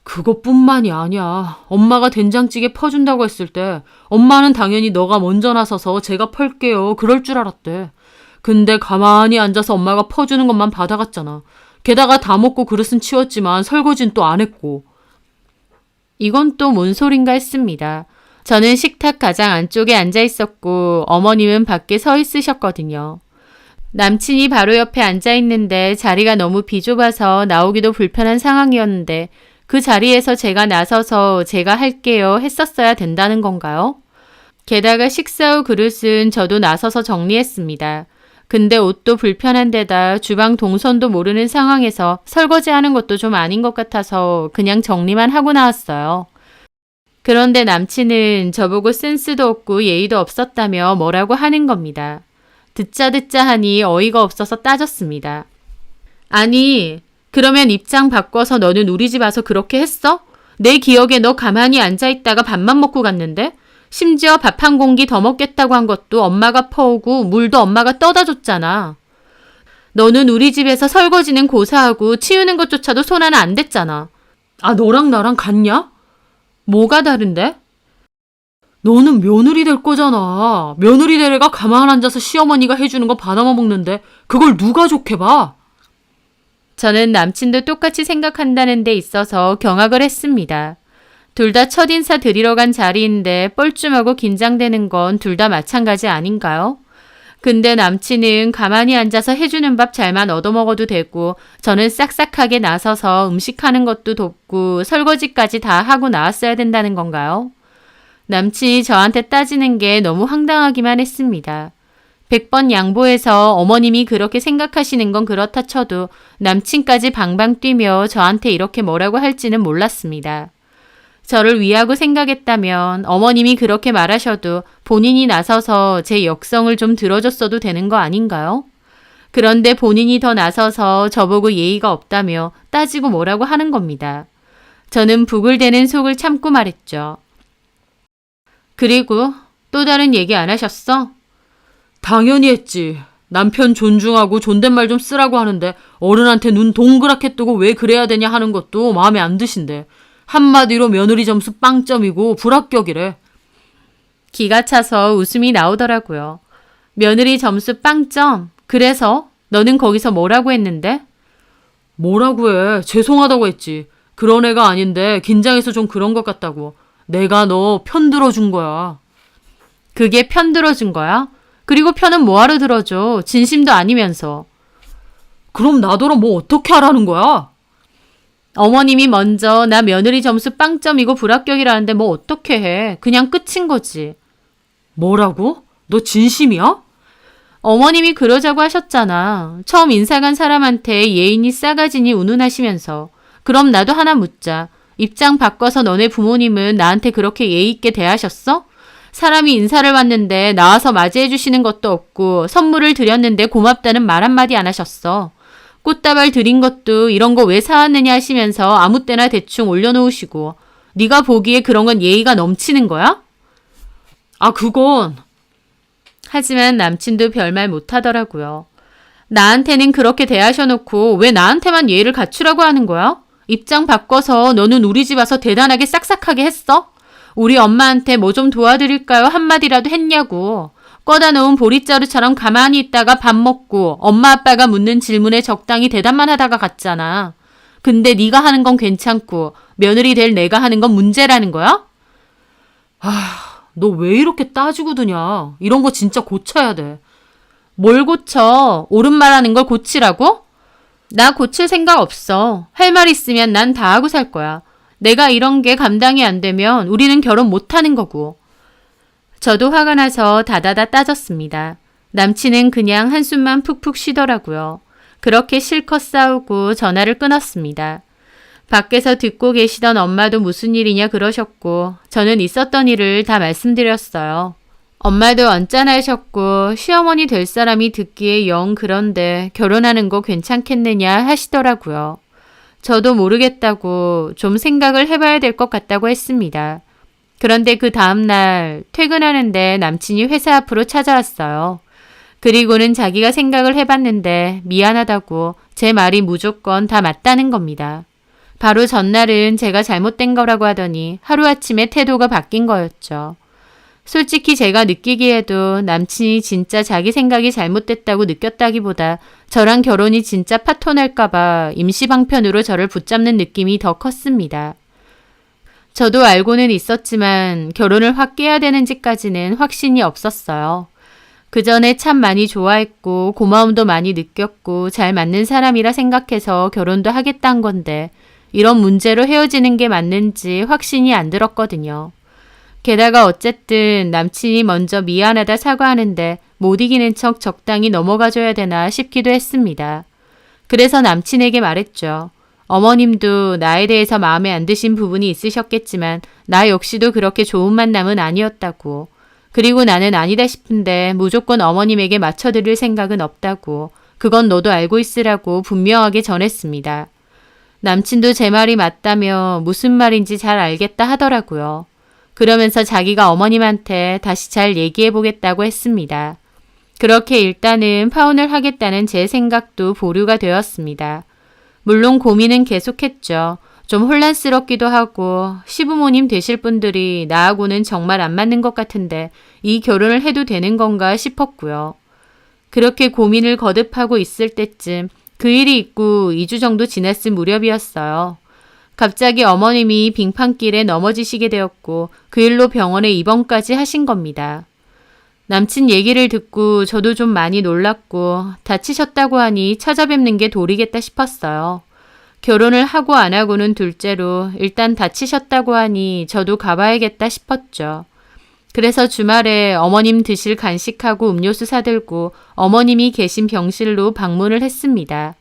그것뿐만이 아니야. 엄마가 된장찌개 퍼준다고 했을 때 엄마는 당연히 너가 먼저 나서서 제가 펄게요. 그럴 줄 알았대. 근데 가만히 앉아서 엄마가 퍼주는 것만 받아갔잖아. 게다가 다 먹고 그릇은 치웠지만 설거지는 또 안 했고. 이건 또 뭔 소린가 했습니다. 저는 식탁 가장 안쪽에 앉아 있었고 어머님은 밖에 서 있으셨거든요. 남친이 바로 옆에 앉아 있는데 자리가 너무 비좁아서 나오기도 불편한 상황이었는데 그 자리에서 제가 나서서 제가 할게요 했었어야 된다는 건가요? 게다가 식사 후 그릇은 저도 나서서 정리했습니다. 근데 옷도 불편한 데다 주방 동선도 모르는 상황에서 설거지하는 것도 좀 아닌 것 같아서 그냥 정리만 하고 나왔어요. 그런데 남친은 저보고 센스도 없고 예의도 없었다며 뭐라고 하는 겁니다. 듣자 하니 어이가 없어서 따졌습니다. 아니, 그러면 입장 바꿔서 너는 우리 집 와서 그렇게 했어? 내 기억에 너 가만히 앉아있다가 밥만 먹고 갔는데? 심지어 밥 한 공기 더 먹겠다고 한 것도 엄마가 퍼오고 물도 엄마가 떠다 줬잖아. 너는 우리 집에서 설거지는 고사하고 치우는 것조차도 손 하나 안 댔잖아. 아, 너랑 나랑 같냐? 뭐가 다른데? 너는 며느리 될 거잖아. 며느리 될 애가 가만 앉아서 시어머니가 해주는 거 받아만 먹는데 그걸 누가 좋게 봐? 저는 남친도 똑같이 생각한다는 데 있어서 경악을 했습니다. 둘 다 첫인사 드리러 간 자리인데 뻘쭘하고 긴장되는 건 둘 다 마찬가지 아닌가요? 근데 남친은 가만히 앉아서 해주는 밥 잘만 얻어먹어도 되고 저는 싹싹하게 나서서 음식하는 것도 돕고 설거지까지 다 하고 나왔어야 된다는 건가요? 남친이 저한테 따지는 게 너무 황당하기만 했습니다. 100번 양보해서 어머님이 그렇게 생각하시는 건 그렇다 쳐도 남친까지 방방 뛰며 저한테 이렇게 뭐라고 할지는 몰랐습니다. 저를 위하고 생각했다면 어머님이 그렇게 말하셔도 본인이 나서서 제 역성을 좀 들어줬어도 되는 거 아닌가요? 그런데 본인이 더 나서서 저보고 예의가 없다며 따지고 뭐라고 하는 겁니다. 저는 부글대는 속을 참고 말했죠. 그리고 또 다른 얘기 안 하셨어? 당연히 했지. 남편 존중하고 존댓말 좀 쓰라고 하는데 어른한테 눈 동그랗게 뜨고 왜 그래야 되냐 하는 것도 마음에 안 드신대. 한마디로 며느리 점수 빵점이고 불합격이래. 기가 차서 웃음이 나오더라고요. 며느리 점수 빵점? 그래서 너는 거기서 뭐라고 했는데? 뭐라고 해. 죄송하다고 했지. 그런 애가 아닌데 긴장해서 좀 그런 것 같다고. 내가 너 편 들어준 거야. 그게 편 들어준 거야? 그리고 편은 뭐하러 들어줘. 진심도 아니면서. 그럼 나더러 뭐 어떻게 하라는 거야? 어머님이 먼저 나 며느리 점수 빵점이고 불합격이라는데 뭐 어떻게 해. 그냥 끝인 거지. 뭐라고? 너 진심이야? 어머님이 그러자고 하셨잖아. 처음 인사 간 사람한테 예인이 싸가지니 운운하시면서. 그럼 나도 하나 묻자. 입장 바꿔서 너네 부모님은 나한테 그렇게 예의 있게 대하셨어? 사람이 인사를 왔는데 나와서 맞이해 주시는 것도 없고 선물을 드렸는데 고맙다는 말 한마디 안 하셨어. 꽃다발 드린 것도 이런 거 왜 사왔느냐 하시면서 아무 때나 대충 올려놓으시고 네가 보기에 그런 건 예의가 넘치는 거야? 아, 그건. 하지만 남친도 별말 못하더라고요. 나한테는 그렇게 대하셔놓고 왜 나한테만 예의를 갖추라고 하는 거야? 입장 바꿔서 너는 우리 집 와서 대단하게 싹싹하게 했어? 우리 엄마한테 뭐 좀 도와드릴까요? 한마디라도 했냐고. 꺼다 놓은 보릿자루처럼 가만히 있다가 밥 먹고 엄마 아빠가 묻는 질문에 적당히 대답만 하다가 갔잖아. 근데 네가 하는 건 괜찮고 며느리 될 내가 하는 건 문제라는 거야? 너 왜 이렇게 따지고 드냐. 이런 거 진짜 고쳐야 돼. 뭘 고쳐? 옳은 말하는 걸 고치라고? 나 고칠 생각 없어. 할 말 있으면 난 다 하고 살 거야. 내가 이런 게 감당이 안 되면 우리는 결혼 못 하는 거고. 저도 화가 나서 다다다 따졌습니다. 남친은 그냥 한숨만 푹푹 쉬더라고요. 그렇게 실컷 싸우고 전화를 끊었습니다. 밖에서 듣고 계시던 엄마도 무슨 일이냐 그러셨고 저는 있었던 일을 다 말씀드렸어요. 엄마도 언짢아하셨고 시어머니 될 사람이 듣기에 영 그런데 결혼하는 거 괜찮겠느냐 하시더라고요. 저도 모르겠다고 좀 생각을 해봐야 될 것 같다고 했습니다. 그런데 그 다음날 퇴근하는데 남친이 회사 앞으로 찾아왔어요. 그리고는 자기가 생각을 해봤는데 미안하다고 제 말이 무조건 다 맞다는 겁니다. 바로 전날은 제가 잘못된 거라고 하더니 하루아침에 태도가 바뀐 거였죠. 솔직히 제가 느끼기에도 남친이 진짜 자기 생각이 잘못됐다고 느꼈다기보다 저랑 결혼이 진짜 파토날까봐 임시방편으로 저를 붙잡는 느낌이 더 컸습니다. 저도 알고는 있었지만 결혼을 확 깨야 되는지까지는 확신이 없었어요. 그 전에 참 많이 좋아했고 고마움도 많이 느꼈고 잘 맞는 사람이라 생각해서 결혼도 하겠다는 건데 이런 문제로 헤어지는 게 맞는지 확신이 안 들었거든요. 게다가 어쨌든 남친이 먼저 미안하다 사과하는데 못 이기는 척 적당히 넘어가줘야 되나 싶기도 했습니다. 그래서 남친에게 말했죠. 어머님도 나에 대해서 마음에 안 드신 부분이 있으셨겠지만 나 역시도 그렇게 좋은 만남은 아니었다고. 그리고 나는 아니다 싶은데 무조건 어머님에게 맞춰드릴 생각은 없다고. 그건 너도 알고 있으라고 분명하게 전했습니다. 남친도 제 말이 맞다며 무슨 말인지 잘 알겠다 하더라고요. 그러면서 자기가 어머님한테 다시 잘 얘기해보겠다고 했습니다. 그렇게 일단은 파혼을 하겠다는 제 생각도 보류가 되었습니다. 물론 고민은 계속했죠. 좀 혼란스럽기도 하고 시부모님 되실 분들이 나하고는 정말 안 맞는 것 같은데 이 결혼을 해도 되는 건가 싶었고요. 그렇게 고민을 거듭하고 있을 때쯤 그 일이 있고 2주 정도 지났을 무렵이었어요. 갑자기 어머님이 빙판길에 넘어지시게 되었고 그 일로 병원에 입원까지 하신 겁니다. 남친 얘기를 듣고 저도 좀 많이 놀랐고 다치셨다고 하니 찾아뵙는 게 도리겠다 싶었어요. 결혼을 하고 안 하고는 둘째로 일단 다치셨다고 하니 저도 가봐야겠다 싶었죠. 그래서 주말에 어머님 드실 간식하고 음료수 사들고 어머님이 계신 병실로 방문을 했습니다.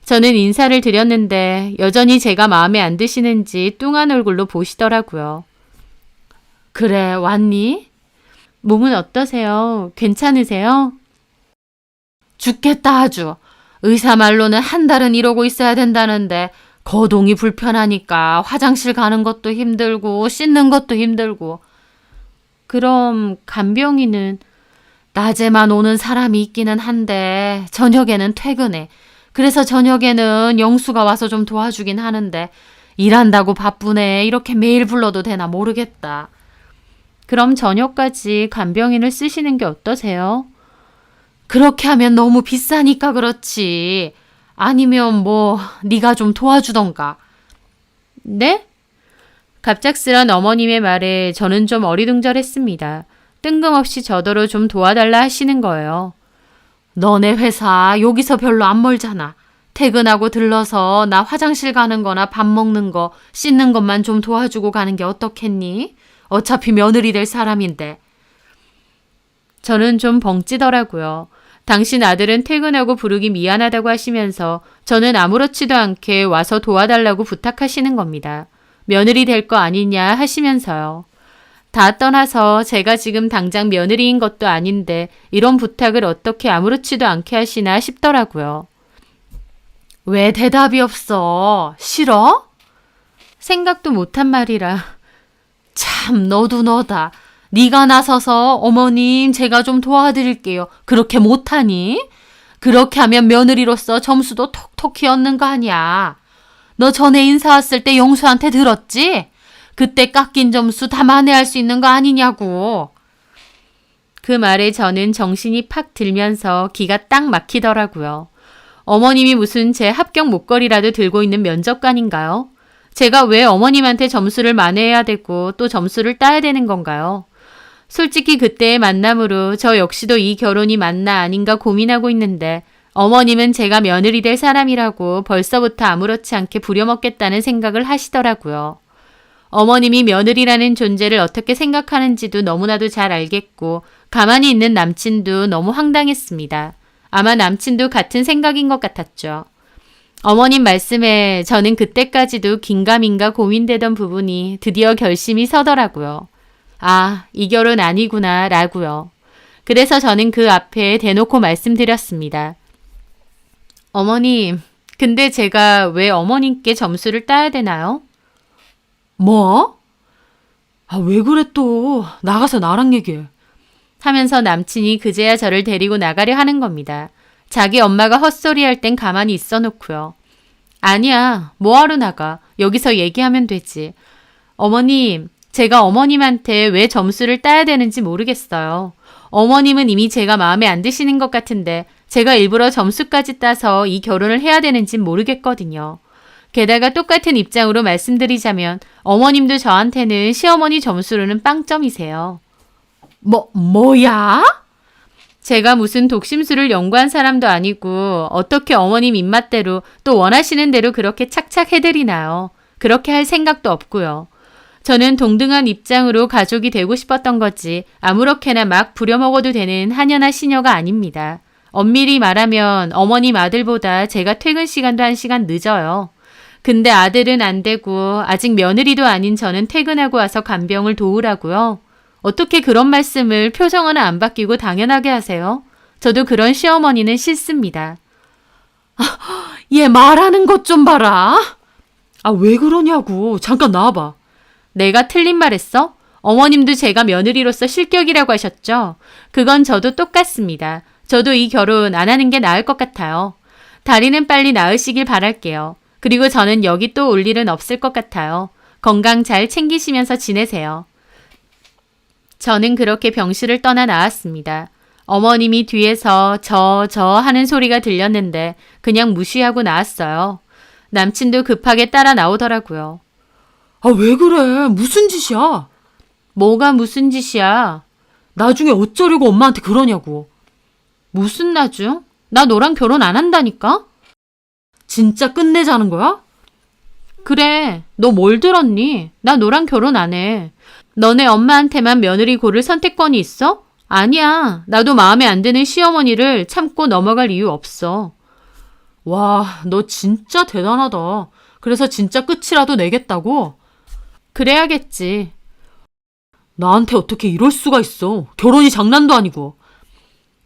저는 인사를 드렸는데 여전히 제가 마음에 안 드시는지 뚱한 얼굴로 보시더라고요. 그래, 왔니? 몸은 어떠세요? 괜찮으세요? 죽겠다 아주. 의사 말로는 한 달은 이러고 있어야 된다는데 거동이 불편하니까 화장실 가는 것도 힘들고 씻는 것도 힘들고. 그럼 간병인은 낮에만 오는 사람이 있기는 한데 저녁에는 퇴근해. 그래서 저녁에는 영수가 와서 좀 도와주긴 하는데 일한다고 바쁘네. 이렇게 매일 불러도 되나 모르겠다. 그럼 저녁까지 간병인을 쓰시는 게 어떠세요? 그렇게 하면 너무 비싸니까 그렇지. 아니면 네가 좀 도와주던가. 네? 갑작스런 어머님의 말에 저는 좀 어리둥절했습니다. 뜬금없이 저더러 좀 도와달라 하시는 거예요. 너네 회사 여기서 별로 안 멀잖아. 퇴근하고 들러서 나 화장실 가는 거나 밥 먹는 거, 씻는 것만 좀 도와주고 가는 게 어떻겠니? 어차피 며느리 될 사람인데. 저는 좀 벙찌더라고요. 당신 아들은 퇴근하고 부르기 미안하다고 하시면서 저는 아무렇지도 않게 와서 도와달라고 부탁하시는 겁니다. 며느리 될 거 아니냐 하시면서요. 다 떠나서 제가 지금 당장 며느리인 것도 아닌데 이런 부탁을 어떻게 아무렇지도 않게 하시나 싶더라고요. 왜 대답이 없어? 싫어? 생각도 못한 말이라. 참 너도 너다. 네가 나서서 어머님 제가 좀 도와드릴게요. 그렇게 못하니? 그렇게 하면 며느리로서 점수도 톡톡히 얻는 거 아니야. 너 전에 인사 왔을 때 영수한테 들었지? 그때 깎인 점수 다 만회할 수 있는 거 아니냐고. 그 말에 저는 정신이 팍 들면서 기가 딱 막히더라고요. 어머님이 무슨 제 합격 목걸이라도 들고 있는 면접관인가요? 제가 왜 어머님한테 점수를 만회해야 되고 또 점수를 따야 되는 건가요? 솔직히 그때의 만남으로 저 역시도 이 결혼이 맞나 아닌가 고민하고 있는데 어머님은 제가 며느리 될 사람이라고 벌써부터 아무렇지 않게 부려먹겠다는 생각을 하시더라고요. 어머님이 며느리라는 존재를 어떻게 생각하는지도 너무나도 잘 알겠고 가만히 있는 남친도 너무 황당했습니다. 아마 남친도 같은 생각인 것 같았죠. 어머님 말씀에 저는 그때까지도 긴가민가 고민되던 부분이 드디어 결심이 서더라고요. 아, 이 결혼 아니구나 라고요. 그래서 저는 그 앞에 대놓고 말씀드렸습니다. 어머님, 근데 제가 왜 어머님께 점수를 따야 되나요? 뭐? 왜 그래 또. 나가서 나랑 얘기해. 하면서 남친이 그제야 저를 데리고 나가려 하는 겁니다. 자기 엄마가 헛소리할 땐 가만히 있어 놓고요. 아니야, 뭐하러 나가. 여기서 얘기하면 되지. 어머님, 제가 어머님한테 왜 점수를 따야 되는지 모르겠어요. 어머님은 이미 제가 마음에 안 드시는 것 같은데 제가 일부러 점수까지 따서 이 결혼을 해야 되는지 모르겠거든요. 게다가 똑같은 입장으로 말씀드리자면 어머님도 저한테는 시어머니 점수로는 빵점이세요. 뭐야? 제가 무슨 독심술을 연구한 사람도 아니고 어떻게 어머님 입맛대로 또 원하시는 대로 그렇게 착착 해드리나요? 그렇게 할 생각도 없고요. 저는 동등한 입장으로 가족이 되고 싶었던 거지 아무렇게나 막 부려먹어도 되는 한연한 시녀가 아닙니다. 엄밀히 말하면 어머님 아들보다 제가 퇴근 시간도 1시간 늦어요. 근데 아들은 안 되고 아직 며느리도 아닌 저는 퇴근하고 와서 간병을 도우라고요. 어떻게 그런 말씀을 표정 하나 안 바뀌고 당연하게 하세요? 저도 그런 시어머니는 싫습니다. 얘 말하는 것 좀 봐라. 왜 그러냐고. 잠깐 나와봐. 내가 틀린 말 했어? 어머님도 제가 며느리로서 실격이라고 하셨죠? 그건 저도 똑같습니다. 저도 이 결혼 안 하는 게 나을 것 같아요. 다리는 빨리 나으시길 바랄게요. 그리고 저는 여기 또 올 일은 없을 것 같아요. 건강 잘 챙기시면서 지내세요. 저는 그렇게 병실을 떠나 나왔습니다. 어머님이 뒤에서 저 하는 소리가 들렸는데 그냥 무시하고 나왔어요. 남친도 급하게 따라 나오더라고요. 왜 그래? 무슨 짓이야? 뭐가 무슨 짓이야? 나중에 어쩌려고 엄마한테 그러냐고. 무슨 나중? 나 너랑 결혼 안 한다니까? 진짜 끝내자는 거야? 그래, 너 뭘 들었니? 나 너랑 결혼 안 해. 너네 엄마한테만 며느리 고를 선택권이 있어? 아니야. 나도 마음에 안 드는 시어머니를 참고 넘어갈 이유 없어. 와, 너 진짜 대단하다. 그래서 진짜 끝이라도 내겠다고? 그래야겠지. 나한테 어떻게 이럴 수가 있어. 결혼이 장난도 아니고.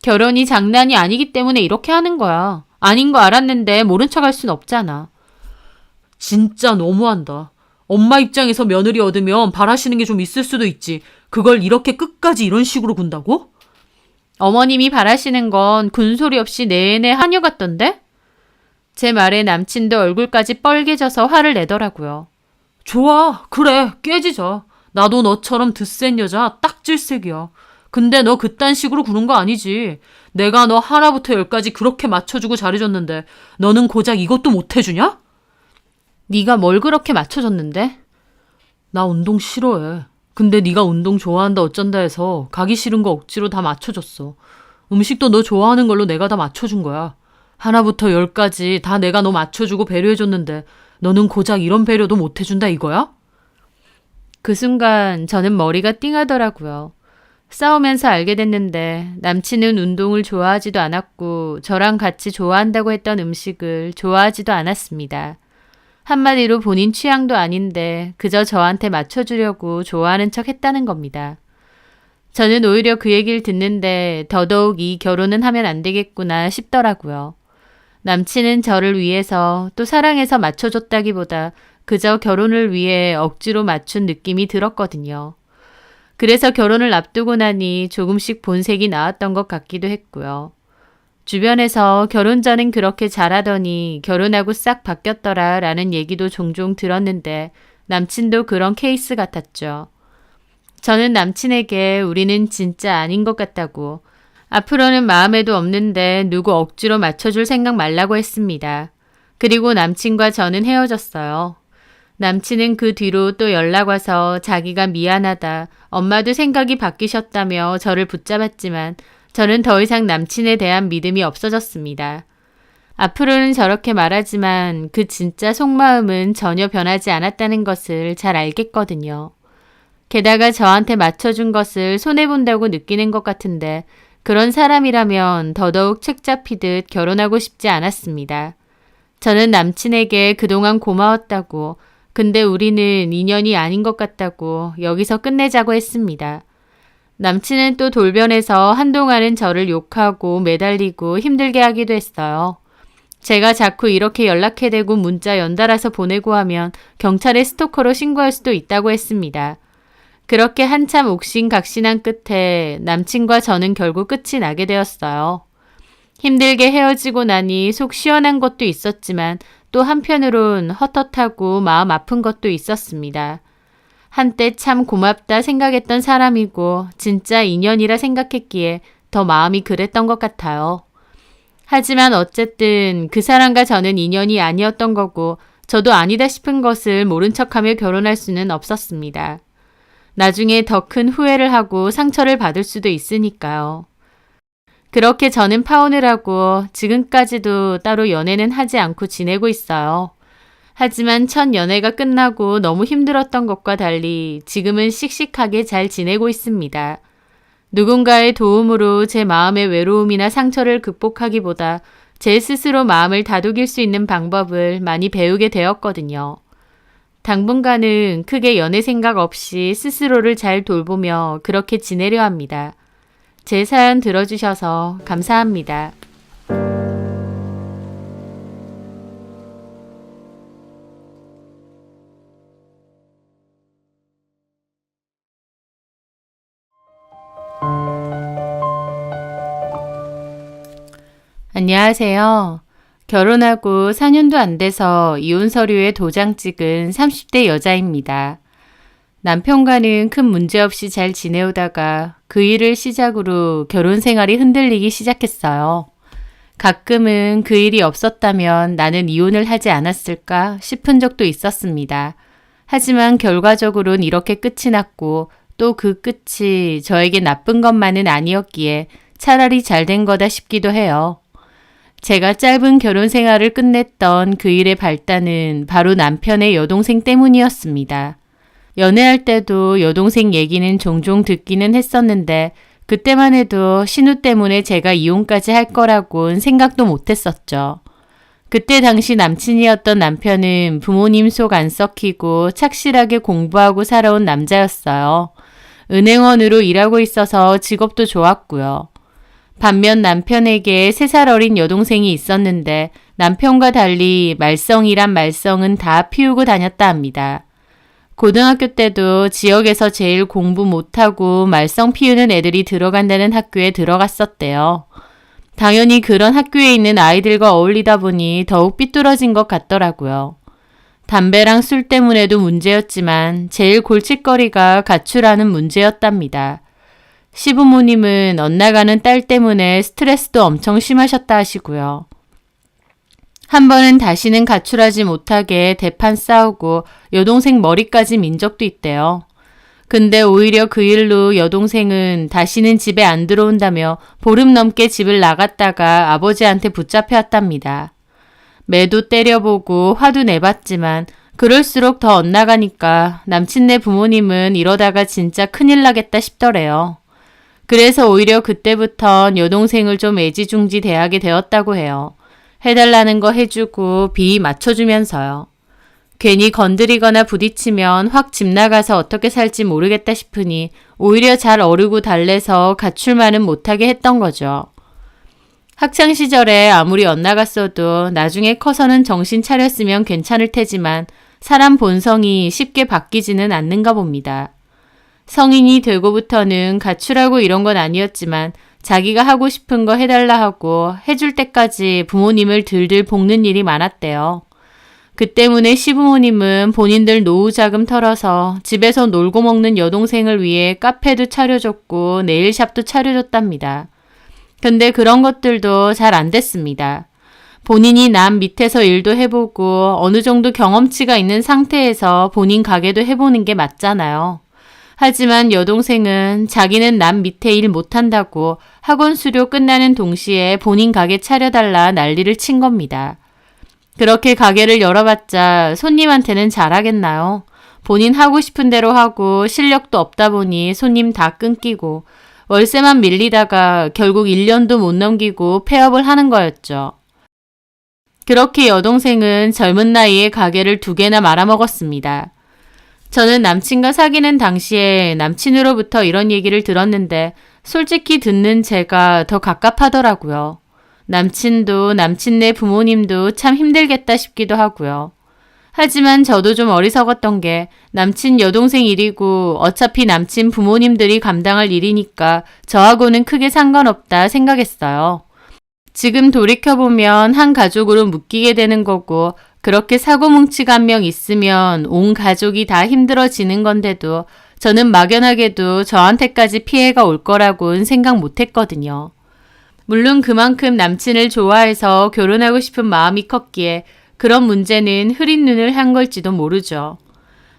결혼이 장난이 아니기 때문에 이렇게 하는 거야. 아닌 거 알았는데 모른 척할 순 없잖아. 진짜 너무한다. 엄마 입장에서 며느리 얻으면 바라시는 게 좀 있을 수도 있지. 그걸 이렇게 끝까지 이런 식으로 군다고? 어머님이 바라시는 건 군소리 없이 내내 하녀 같던데? 제 말에 남친도 얼굴까지 뻘개져서 화를 내더라고요. 좋아, 그래, 깨지자. 나도 너처럼 드센 여자 딱 질색이야. 근데 너 그딴 식으로 구는 거 아니지. 내가 너 하나부터 10까지 그렇게 맞춰주고 잘해줬는데 너는 고작 이것도 못 해주냐? 네가 뭘 그렇게 맞춰줬는데? 나 운동 싫어해. 근데 네가 운동 좋아한다 어쩐다 해서 가기 싫은 거 억지로 다 맞춰줬어. 음식도 너 좋아하는 걸로 내가 다 맞춰준 거야. 하나부터 10까지 다 내가 너 맞춰주고 배려해줬는데 너는 고작 이런 배려도 못 해준다 이거야? 그 순간 저는 머리가 띵하더라고요. 싸우면서 알게 됐는데 남친은 운동을 좋아하지도 않았고 저랑 같이 좋아한다고 했던 음식을 좋아하지도 않았습니다. 한마디로 본인 취향도 아닌데 그저 저한테 맞춰주려고 좋아하는 척 했다는 겁니다. 저는 오히려 그 얘기를 듣는데 더더욱 이 결혼은 하면 안 되겠구나 싶더라고요. 남친은 저를 위해서 또 사랑해서 맞춰줬다기보다 그저 결혼을 위해 억지로 맞춘 느낌이 들었거든요. 그래서 결혼을 앞두고 나니 조금씩 본색이 나왔던 것 같기도 했고요. 주변에서 결혼 전엔 그렇게 잘하더니 결혼하고 싹 바뀌었더라 라는 얘기도 종종 들었는데 남친도 그런 케이스 같았죠. 저는 남친에게 우리는 진짜 아닌 것 같다고 앞으로는 마음에도 없는데 누구 억지로 맞춰줄 생각 말라고 했습니다. 그리고 남친과 저는 헤어졌어요. 남친은 그 뒤로 또 연락 와서 자기가 미안하다, 엄마도 생각이 바뀌셨다며 저를 붙잡았지만 저는 더 이상 남친에 대한 믿음이 없어졌습니다. 앞으로는 저렇게 말하지만 그 진짜 속마음은 전혀 변하지 않았다는 것을 잘 알겠거든요. 게다가 저한테 맞춰준 것을 손해본다고 느끼는 것 같은데 그런 사람이라면 더더욱 책 잡히듯 결혼하고 싶지 않았습니다. 저는 남친에게 그동안 고마웠다고, 근데 우리는 인연이 아닌 것 같다고 여기서 끝내자고 했습니다. 남친은 또 돌변해서 한동안은 저를 욕하고 매달리고 힘들게 하기도 했어요. 제가 자꾸 이렇게 연락해대고 문자 연달아서 보내고 하면 경찰에 스토커로 신고할 수도 있다고 했습니다. 그렇게 한참 옥신각신한 끝에 남친과 저는 결국 끝이 나게 되었어요. 힘들게 헤어지고 나니 속 시원한 것도 있었지만 또 한편으론 헛헛하고 마음 아픈 것도 있었습니다. 한때 참 고맙다 생각했던 사람이고 진짜 인연이라 생각했기에 더 마음이 그랬던 것 같아요. 하지만 어쨌든 그 사람과 저는 인연이 아니었던 거고 저도 아니다 싶은 것을 모른 척하며 결혼할 수는 없었습니다. 나중에 더 큰 후회를 하고 상처를 받을 수도 있으니까요. 그렇게 저는 파혼을 하고 지금까지도 따로 연애는 하지 않고 지내고 있어요. 하지만 첫 연애가 끝나고 너무 힘들었던 것과 달리 지금은 씩씩하게 잘 지내고 있습니다. 누군가의 도움으로 제 마음의 외로움이나 상처를 극복하기보다 제 스스로 마음을 다독일 수 있는 방법을 많이 배우게 되었거든요. 당분간은 크게 연애 생각 없이 스스로를 잘 돌보며 그렇게 지내려 합니다. 제 사연 들어주셔서 감사합니다. 안녕하세요. 결혼하고 4년도 안 돼서 이혼 서류에 도장 찍은 30대 여자입니다. 남편과는 큰 문제 없이 잘 지내오다가 그 일을 시작으로 결혼 생활이 흔들리기 시작했어요. 가끔은 그 일이 없었다면 나는 이혼을 하지 않았을까 싶은 적도 있었습니다. 하지만 결과적으로는 이렇게 끝이 났고 또 그 끝이 저에게 나쁜 것만은 아니었기에 차라리 잘 된 거다 싶기도 해요. 제가 짧은 결혼 생활을 끝냈던 그 일의 발단은 바로 남편의 여동생 때문이었습니다. 연애할 때도 여동생 얘기는 종종 듣기는 했었는데 그때만 해도 신우 때문에 제가 이혼까지 할 거라고는 생각도 못했었죠. 그때 당시 남친이었던 남편은 부모님 속 안 썩히고 착실하게 공부하고 살아온 남자였어요. 은행원으로 일하고 있어서 직업도 좋았고요. 반면 남편에게 3살 어린 여동생이 있었는데 남편과 달리 말썽이란 말썽은 다 피우고 다녔다 합니다. 고등학교 때도 지역에서 제일 공부 못하고 말썽 피우는 애들이 들어간다는 학교에 들어갔었대요. 당연히 그런 학교에 있는 아이들과 어울리다 보니 더욱 삐뚤어진 것 같더라고요. 담배랑 술 때문에도 문제였지만 제일 골칫거리가 가출하는 문제였답니다. 시부모님은 엇나가는 딸 때문에 스트레스도 엄청 심하셨다 하시고요. 한 번은 다시는 가출하지 못하게 대판 싸우고 여동생 머리까지 민 적도 있대요. 근데 오히려 그 일로 여동생은 다시는 집에 안 들어온다며 보름 넘게 집을 나갔다가 아버지한테 붙잡혀왔답니다. 매도 때려보고 화도 내봤지만 그럴수록 더 엇나가니까 남친네 부모님은 이러다가 진짜 큰일 나겠다 싶더래요. 그래서 오히려 그때부턴 여동생을 좀 애지중지 대하게 되었다고 해요. 해달라는 거 해주고 비위 맞춰주면서요. 괜히 건드리거나 부딪히면 확 집 나가서 어떻게 살지 모르겠다 싶으니 오히려 잘 어르고 달래서 가출만은 못하게 했던 거죠. 학창시절에 아무리 엇나갔어도 나중에 커서는 정신 차렸으면 괜찮을 테지만 사람 본성이 쉽게 바뀌지는 않는가 봅니다. 성인이 되고부터는 가출하고 이런 건 아니었지만 자기가 하고 싶은 거 해달라 하고 해줄 때까지 부모님을 들들 볶는 일이 많았대요. 그 때문에 시부모님은 본인들 노후 자금 털어서 집에서 놀고 먹는 여동생을 위해 카페도 차려줬고 네일샵도 차려줬답니다. 근데 그런 것들도 잘 안 됐습니다. 본인이 남 밑에서 일도 해보고 어느 정도 경험치가 있는 상태에서 본인 가게도 해보는 게 맞잖아요. 하지만 여동생은 자기는 남 밑에 일 못한다고 학원 수료 끝나는 동시에 본인 가게 차려달라 난리를 친 겁니다. 그렇게 가게를 열어봤자 손님한테는 잘하겠나요? 본인 하고 싶은 대로 하고 실력도 없다 보니 손님 다 끊기고 월세만 밀리다가 결국 1년도 못 넘기고 폐업을 하는 거였죠. 그렇게 여동생은 젊은 나이에 가게를 2개나 말아먹었습니다. 저는 남친과 사귀는 당시에 남친으로부터 이런 얘기를 들었는데 솔직히 듣는 제가 더 갑갑하더라고요. 남친도 남친네 부모님도 참 힘들겠다 싶기도 하고요. 하지만 저도 좀 어리석었던 게 남친 여동생 일이고 어차피 남친 부모님들이 감당할 일이니까 저하고는 크게 상관없다 생각했어요. 지금 돌이켜보면 한 가족으로 묶이게 되는 거고 그렇게 사고뭉치가 한 명 있으면 온 가족이 다 힘들어지는 건데도 저는 막연하게도 저한테까지 피해가 올 거라고는 생각 못했거든요. 물론 그만큼 남친을 좋아해서 결혼하고 싶은 마음이 컸기에 그런 문제는 흐린 눈을 한 걸지도 모르죠.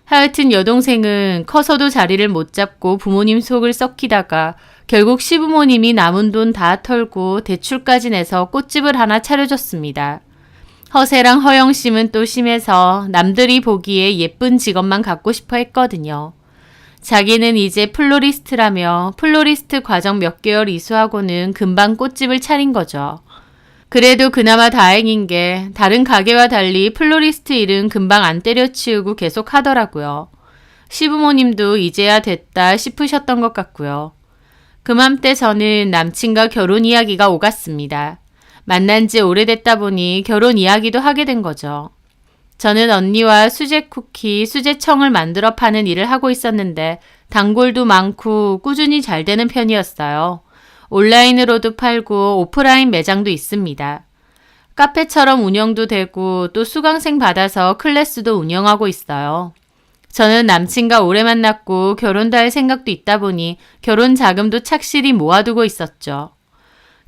하여튼 여동생은 커서도 자리를 못 잡고 부모님 속을 썩히다가 결국 시부모님이 남은 돈 다 털고 대출까지 내서 꽃집을 하나 차려줬습니다. 허세랑 허영심은 또 심해서 남들이 보기에 예쁜 직업만 갖고 싶어 했거든요. 자기는 이제 플로리스트라며 플로리스트 과정 몇 개월 이수하고는 금방 꽃집을 차린 거죠. 그래도 그나마 다행인 게 다른 가게와 달리 플로리스트 일은 금방 안 때려치우고 계속 하더라고요. 시부모님도 이제야 됐다 싶으셨던 것 같고요. 그맘때 저는 남친과 결혼 이야기가 오갔습니다. 만난 지 오래됐다 보니 결혼 이야기도 하게 된 거죠. 저는 언니와 수제 쿠키, 수제청을 만들어 파는 일을 하고 있었는데 단골도 많고 꾸준히 잘 되는 편이었어요. 온라인으로도 팔고 오프라인 매장도 있습니다. 카페처럼 운영도 되고 또 수강생 받아서 클래스도 운영하고 있어요. 저는 남친과 오래 만났고 결혼도 할 생각도 있다 보니 결혼 자금도 착실히 모아두고 있었죠.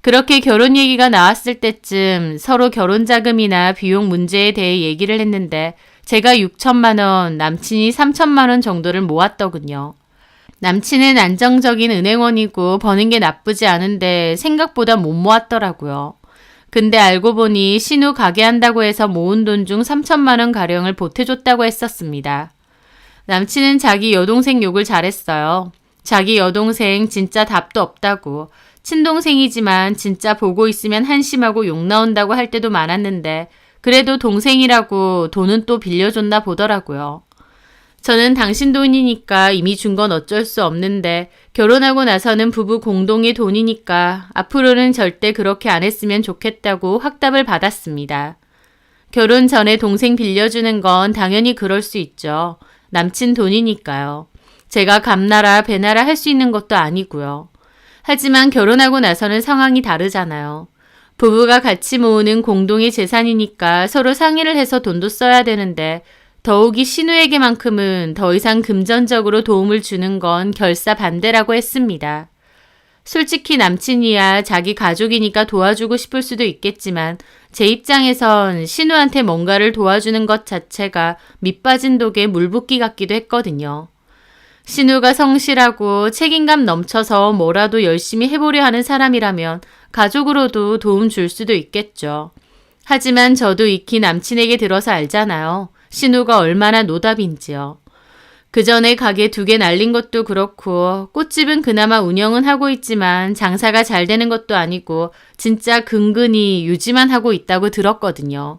그렇게 결혼 얘기가 나왔을 때쯤 서로 결혼 자금이나 비용 문제에 대해 얘기를 했는데 제가 6천만 원, 남친이 3천만 원 정도를 모았더군요. 남친은 안정적인 은행원이고 버는 게 나쁘지 않은데 생각보다 못 모았더라고요. 근데 알고 보니 신우 가게 한다고 해서 모은 돈 중 3천만 원 가량을 보태줬다고 했었습니다. 남친은 자기 여동생 욕을 잘했어요. 자기 여동생 진짜 답도 없다고. 친동생이지만 진짜 보고 있으면 한심하고 욕 나온다고 할 때도 많았는데 그래도 동생이라고 돈은 또 빌려줬나 보더라고요. 저는 당신 돈이니까 이미 준 건 어쩔 수 없는데 결혼하고 나서는 부부 공동의 돈이니까 앞으로는 절대 그렇게 안 했으면 좋겠다고 확답을 받았습니다. 결혼 전에 동생 빌려주는 건 당연히 그럴 수 있죠. 남친 돈이니까요. 제가 감나라 배나라 할 수 있는 것도 아니고요. 하지만 결혼하고 나서는 상황이 다르잖아요. 부부가 같이 모으는 공동의 재산이니까 서로 상의를 해서 돈도 써야 되는데 더욱이 신우에게만큼은 더 이상 금전적으로 도움을 주는 건 결사 반대라고 했습니다. 솔직히 남친이야 자기 가족이니까 도와주고 싶을 수도 있겠지만 제 입장에선 신우한테 뭔가를 도와주는 것 자체가 밑빠진 독에 물 붓기 같기도 했거든요. 신우가 성실하고 책임감 넘쳐서 뭐라도 열심히 해보려 하는 사람이라면 가족으로도 도움 줄 수도 있겠죠. 하지만 저도 익히 남친에게 들어서 알잖아요. 신우가 얼마나 노답인지요. 그 전에 가게 2개 날린 것도 그렇고 꽃집은 그나마 운영은 하고 있지만 장사가 잘 되는 것도 아니고 진짜 근근히 유지만 하고 있다고 들었거든요.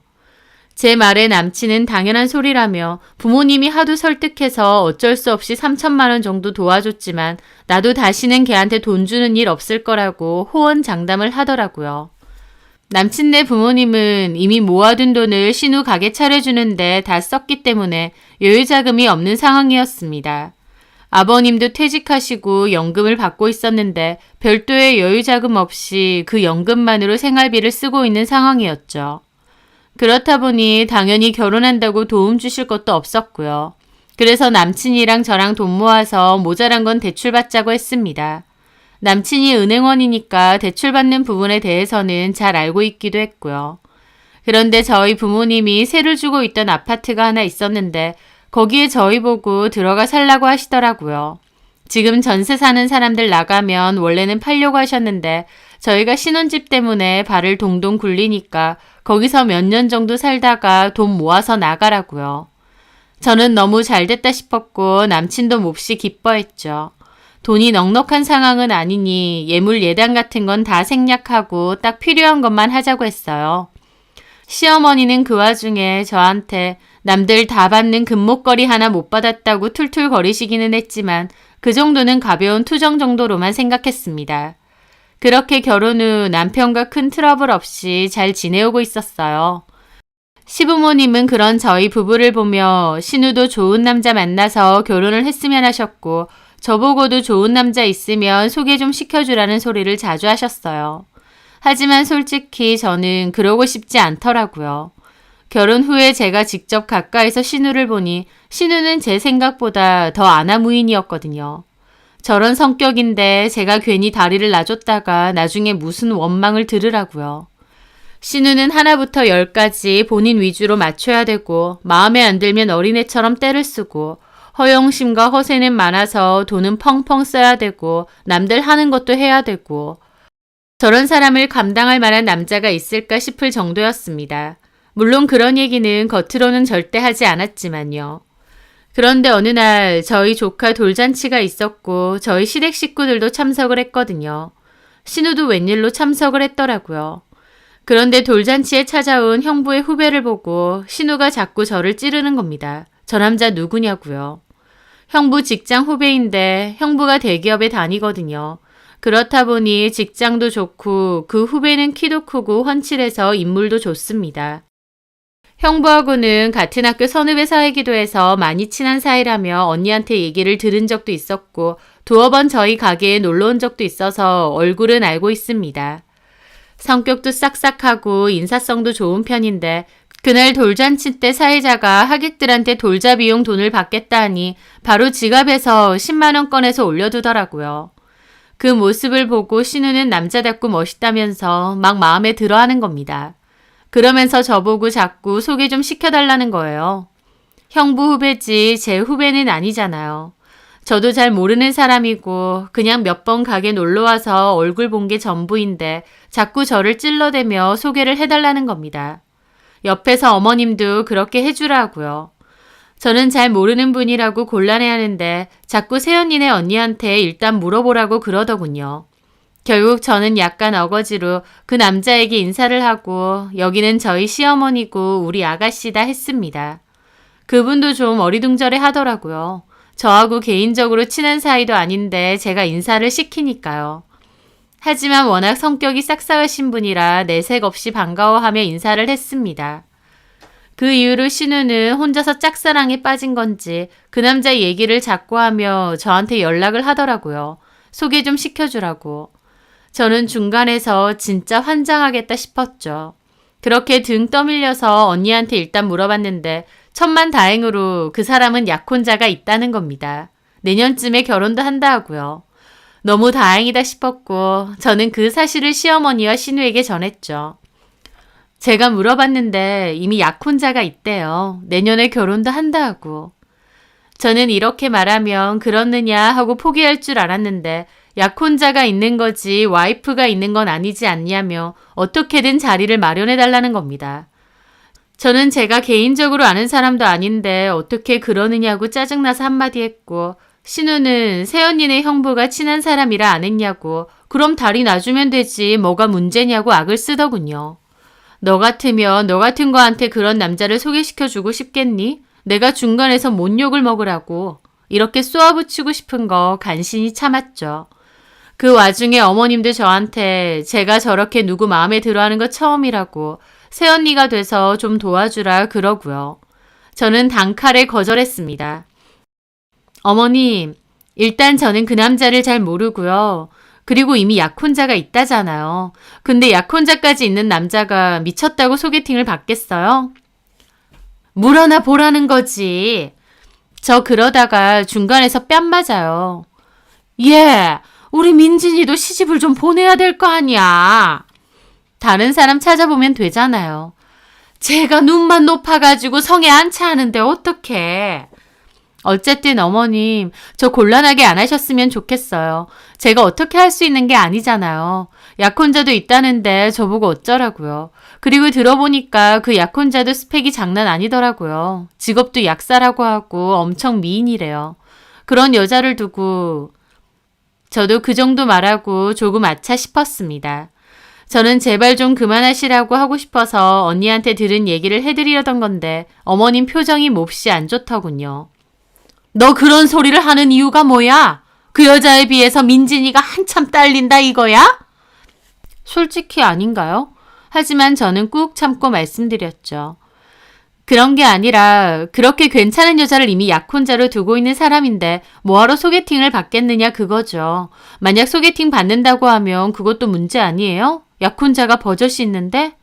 제 말에 남친은 당연한 소리라며 부모님이 하도 설득해서 어쩔 수 없이 3천만 원 정도 도와줬지만 나도 다시는 걔한테 돈 주는 일 없을 거라고 호언장담을 하더라고요. 남친네 부모님은 이미 모아둔 돈을 신우 가게 차려주는데 다 썼기 때문에 여유자금이 없는 상황이었습니다. 아버님도 퇴직하시고 연금을 받고 있었는데 별도의 여유자금 없이 그 연금만으로 생활비를 쓰고 있는 상황이었죠. 그렇다 보니 당연히 결혼한다고 도움 주실 것도 없었고요. 그래서 남친이랑 저랑 돈 모아서 모자란 건 대출받자고 했습니다. 남친이 은행원이니까 대출받는 부분에 대해서는 잘 알고 있기도 했고요. 그런데 저희 부모님이 세를 주고 있던 아파트가 하나 있었는데 거기에 저희 보고 들어가 살라고 하시더라고요. 지금 전세 사는 사람들 나가면 원래는 팔려고 하셨는데 저희가 신혼집 때문에 발을 동동 굴리니까 거기서 몇 년 정도 살다가 돈 모아서 나가라고요. 저는 너무 잘됐다 싶었고 남친도 몹시 기뻐했죠. 돈이 넉넉한 상황은 아니니 예물 예단 같은 건 다 생략하고 딱 필요한 것만 하자고 했어요. 시어머니는 그 와중에 저한테 남들 다 받는 금목걸이 하나 못 받았다고 툴툴거리시기는 했지만 그 정도는 가벼운 투정 정도로만 생각했습니다. 그렇게 결혼 후 남편과 큰 트러블 없이 잘 지내오고 있었어요. 시부모님은 그런 저희 부부를 보며 신우도 좋은 남자 만나서 결혼을 했으면 하셨고 저보고도 좋은 남자 있으면 소개 좀 시켜주라는 소리를 자주 하셨어요. 하지만 솔직히 저는 그러고 싶지 않더라고요. 결혼 후에 제가 직접 가까이서 신우를 보니 신우는 제 생각보다 더 아나무인이었거든요. 저런 성격인데 제가 괜히 다리를 놔줬다가 나중에 무슨 원망을 들으라고요. 신우는 하나부터 열까지 본인 위주로 맞춰야 되고 마음에 안 들면 어린애처럼 떼를 쓰고 허영심과 허세는 많아서 돈은 펑펑 써야 되고 남들 하는 것도 해야 되고 저런 사람을 감당할 만한 남자가 있을까 싶을 정도였습니다. 물론 그런 얘기는 겉으로는 절대 하지 않았지만요. 그런데 어느 날 저희 조카 돌잔치가 있었고 저희 시댁 식구들도 참석을 했거든요. 신우도 웬일로 참석을 했더라고요. 그런데 돌잔치에 찾아온 형부의 후배를 보고 신우가 자꾸 저를 찌르는 겁니다. 저 남자 누구냐고요. 형부 직장 후배인데 형부가 대기업에 다니거든요. 그렇다 보니 직장도 좋고 그 후배는 키도 크고 훤칠해서 인물도 좋습니다. 형부하고는 같은 학교 선후배 사이기도 해서 많이 친한 사이라며 언니한테 얘기를 들은 적도 있었고 두어 번 저희 가게에 놀러 온 적도 있어서 얼굴은 알고 있습니다. 성격도 싹싹하고 인사성도 좋은 편인데 그날 돌잔치 때 사회자가 하객들한테 돌자 비용 돈을 받겠다 하니 바로 지갑에서 10만 원 꺼내서 올려두더라고요. 그 모습을 보고 신우는 남자답고 멋있다면서 막 마음에 들어하는 겁니다. 그러면서 저보고 자꾸 소개 좀 시켜달라는 거예요. 형부 후배지 제 후배는 아니잖아요. 저도 잘 모르는 사람이고 그냥 몇 번 가게 놀러와서 얼굴 본 게 전부인데 자꾸 저를 찔러대며 소개를 해달라는 겁니다. 옆에서 어머님도 그렇게 해주라고요. 저는 잘 모르는 분이라고 곤란해하는데 자꾸 새언니네 언니한테 일단 물어보라고 그러더군요. 결국 저는 약간 어거지로 그 남자에게 인사를 하고 여기는 저희 시어머니고 우리 아가씨다 했습니다. 그분도 좀 어리둥절해 하더라고요. 저하고 개인적으로 친한 사이도 아닌데 제가 인사를 시키니까요. 하지만 워낙 성격이 싹싹하신 분이라 내색 없이 반가워하며 인사를 했습니다. 그 이후로 신우는 혼자서 짝사랑에 빠진 건지 그 남자 얘기를 자꾸 하며 저한테 연락을 하더라고요. 소개 좀 시켜주라고. 저는 중간에서 진짜 환장하겠다 싶었죠. 그렇게 등 떠밀려서 언니한테 일단 물어봤는데 천만다행으로 그 사람은 약혼자가 있다는 겁니다. 내년쯤에 결혼도 한다 하고요. 너무 다행이다 싶었고 저는 그 사실을 시어머니와 신우에게 전했죠. 제가 물어봤는데 이미 약혼자가 있대요. 내년에 결혼도 한다 하고. 저는 이렇게 말하면 그렇느냐 하고 포기할 줄 알았는데 약혼자가 있는 거지 와이프가 있는 건 아니지 않냐며 어떻게든 자리를 마련해달라는 겁니다. 저는 제가 개인적으로 아는 사람도 아닌데 어떻게 그러느냐고 짜증나서 한마디 했고 신우는 새언니네 형부가 친한 사람이라 안 했냐고 그럼 다리 놔주면 되지 뭐가 문제냐고 악을 쓰더군요. 너 같으면 너 같은 거한테 그런 남자를 소개시켜주고 싶겠니? 내가 중간에서 뭔 욕을 먹으라고. 이렇게 쏘아붙이고 싶은 거 간신히 참았죠. 그 와중에 어머님도 저한테 제가 저렇게 누구 마음에 들어하는 거 처음이라고 새언니가 돼서 좀 도와주라 그러고요. 저는 단칼에 거절했습니다. 어머님, 일단 저는 그 남자를 잘 모르고요. 그리고 이미 약혼자가 있다잖아요. 근데 약혼자까지 있는 남자가 미쳤다고 소개팅을 받겠어요? 물어나 보라는 거지. 저 그러다가 중간에서 뺨 맞아요. 예, 우리 민진이도 시집을 좀 보내야 될 거 아니야. 다른 사람 찾아보면 되잖아요. 제가 눈만 높아가지고 성에 안 차하는데 어떡해. 어쨌든 어머님, 저 곤란하게 안 하셨으면 좋겠어요. 제가 어떻게 할 수 있는 게 아니잖아요. 약혼자도 있다는데 저보고 어쩌라고요. 그리고 들어보니까 그 약혼자도 스펙이 장난 아니더라고요. 직업도 약사라고 하고 엄청 미인이래요. 그런 여자를 두고 저도 그 정도 말하고 조금 아차 싶었습니다. 저는 제발 좀 그만하시라고 하고 싶어서 언니한테 들은 얘기를 해드리려던 건데 어머님 표정이 몹시 안 좋더군요. 너 그런 소리를 하는 이유가 뭐야? 그 여자에 비해서 민진이가 한참 딸린다 이거야? 솔직히 아닌가요? 하지만 저는 꾹 참고 말씀드렸죠. 그런 게 아니라 그렇게 괜찮은 여자를 이미 약혼자로 두고 있는 사람인데 뭐하러 소개팅을 받겠느냐 그거죠. 만약 소개팅 받는다고 하면 그것도 문제 아니에요? 약혼자가 버젓이 있는데?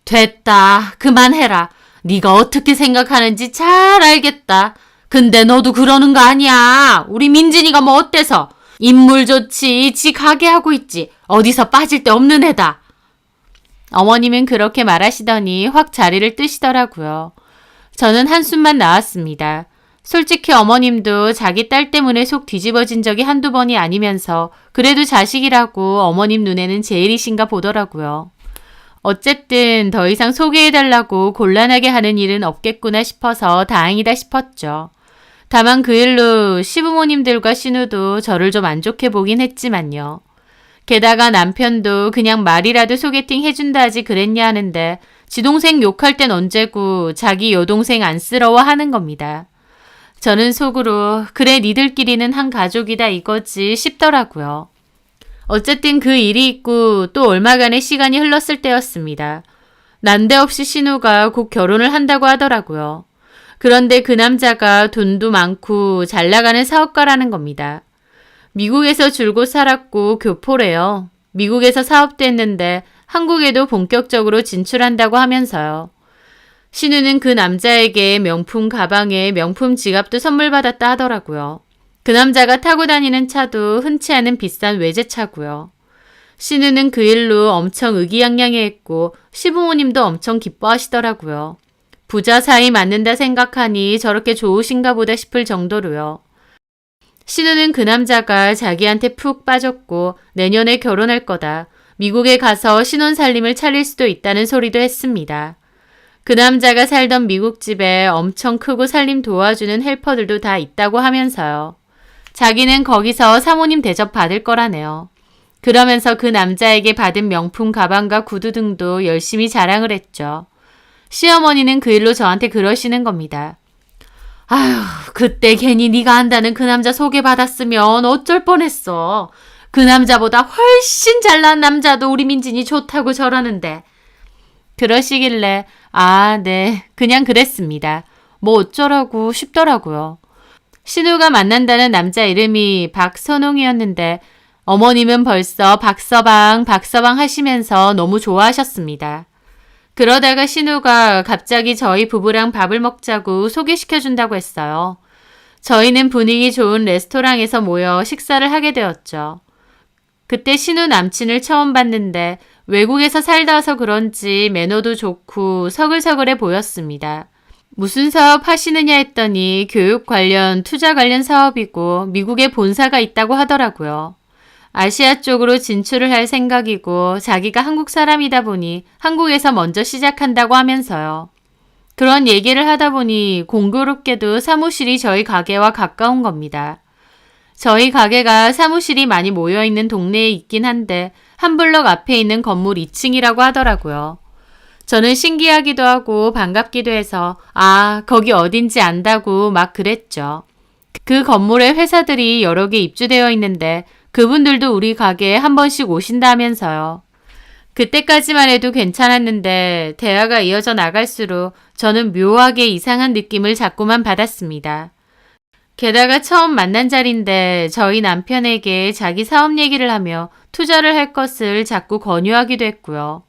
됐다. 그만해라. 네가 어떻게 생각하는지 잘 알겠다. 근데 너도 그러는 거 아니야. 우리 민진이가 뭐 어때서? 인물 좋지. 지 가게 하고 있지. 어디서 빠질 데 없는 애다. 어머님은 그렇게 말하시더니 확 자리를 뜨시더라고요. 저는 한숨만 나왔습니다. 솔직히 어머님도 자기 딸 때문에 속 뒤집어진 적이 한두 번이 아니면서 그래도 자식이라고 어머님 눈에는 제일이신가 보더라고요. 어쨌든 더 이상 소개해달라고 곤란하게 하는 일은 없겠구나 싶어서 다행이다 싶었죠. 다만 그 일로 시부모님들과 신우도 저를 좀 안 좋게 보긴 했지만요. 게다가 남편도 그냥 말이라도 소개팅 해준다 하지 그랬냐 하는데 지 동생 욕할 땐 언제고 자기 여동생 안쓰러워 하는 겁니다. 저는 속으로 그래 니들끼리는 한 가족이다 이거지 싶더라고요. 어쨌든 그 일이 있고 또 얼마간의 시간이 흘렀을 때였습니다. 난데없이 신우가 곧 결혼을 한다고 하더라고요. 그런데 그 남자가 돈도 많고 잘 나가는 사업가라는 겁니다. 미국에서 줄곧 살았고 교포래요. 미국에서 사업도 했는데 한국에도 본격적으로 진출한다고 하면서요. 신우는 그 남자에게 명품 가방에 명품 지갑도 선물 받았다 하더라고요. 그 남자가 타고 다니는 차도 흔치 않은 비싼 외제차고요. 신우는 그 일로 엄청 의기양양해했고 시부모님도 엄청 기뻐하시더라고요. 부자 사이 맞는다 생각하니 저렇게 좋으신가 보다 싶을 정도로요. 신우는 그 남자가 자기한테 푹 빠졌고 내년에 결혼할 거다. 미국에 가서 신혼살림을 차릴 수도 있다는 소리도 했습니다. 그 남자가 살던 미국 집에 엄청 크고 살림 도와주는 헬퍼들도 다 있다고 하면서요. 자기는 거기서 사모님 대접 받을 거라네요. 그러면서 그 남자에게 받은 명품 가방과 구두 등도 열심히 자랑을 했죠. 시어머니는 그 일로 저한테 그러시는 겁니다. 아휴, 그때 괜히 네가 한다는 그 남자 소개받았으면 어쩔 뻔했어. 그 남자보다 훨씬 잘난 남자도 우리 민진이 좋다고 저러는데. 그러시길래 아, 네, 그냥 그랬습니다. 뭐 어쩌라고 싶더라고요. 신우가 만난다는 남자 이름이 박선홍이었는데 어머님은 벌써 박서방 하시면서 너무 좋아하셨습니다. 그러다가 신우가 갑자기 저희 부부랑 밥을 먹자고 소개시켜준다고 했어요. 저희는 분위기 좋은 레스토랑에서 모여 식사를 하게 되었죠. 그때 신우 남친을 처음 봤는데 외국에서 살다 와서 그런지 매너도 좋고 서글서글해 보였습니다. 무슨 사업 하시느냐 했더니 교육 관련, 투자 관련 사업이고 미국에 본사가 있다고 하더라고요. 아시아 쪽으로 진출을 할 생각이고 자기가 한국 사람이다 보니 한국에서 먼저 시작한다고 하면서요. 그런 얘기를 하다 보니 공교롭게도 사무실이 저희 가게와 가까운 겁니다. 저희 가게가 사무실이 많이 모여있는 동네에 있긴 한데 한 블럭 앞에 있는 건물 2층이라고 하더라고요. 저는 신기하기도 하고 반갑기도 해서 아, 거기 어딘지 안다고 막 그랬죠. 그 건물에 회사들이 여러 개 입주되어 있는데 그분들도 우리 가게에 한 번씩 오신다면서요. 그때까지만 해도 괜찮았는데 대화가 이어져 나갈수록 저는 묘하게 이상한 느낌을 자꾸만 받았습니다. 게다가 처음 만난 자리인데 저희 남편에게 자기 사업 얘기를 하며 투자를 할 것을 자꾸 권유하기도 했고요.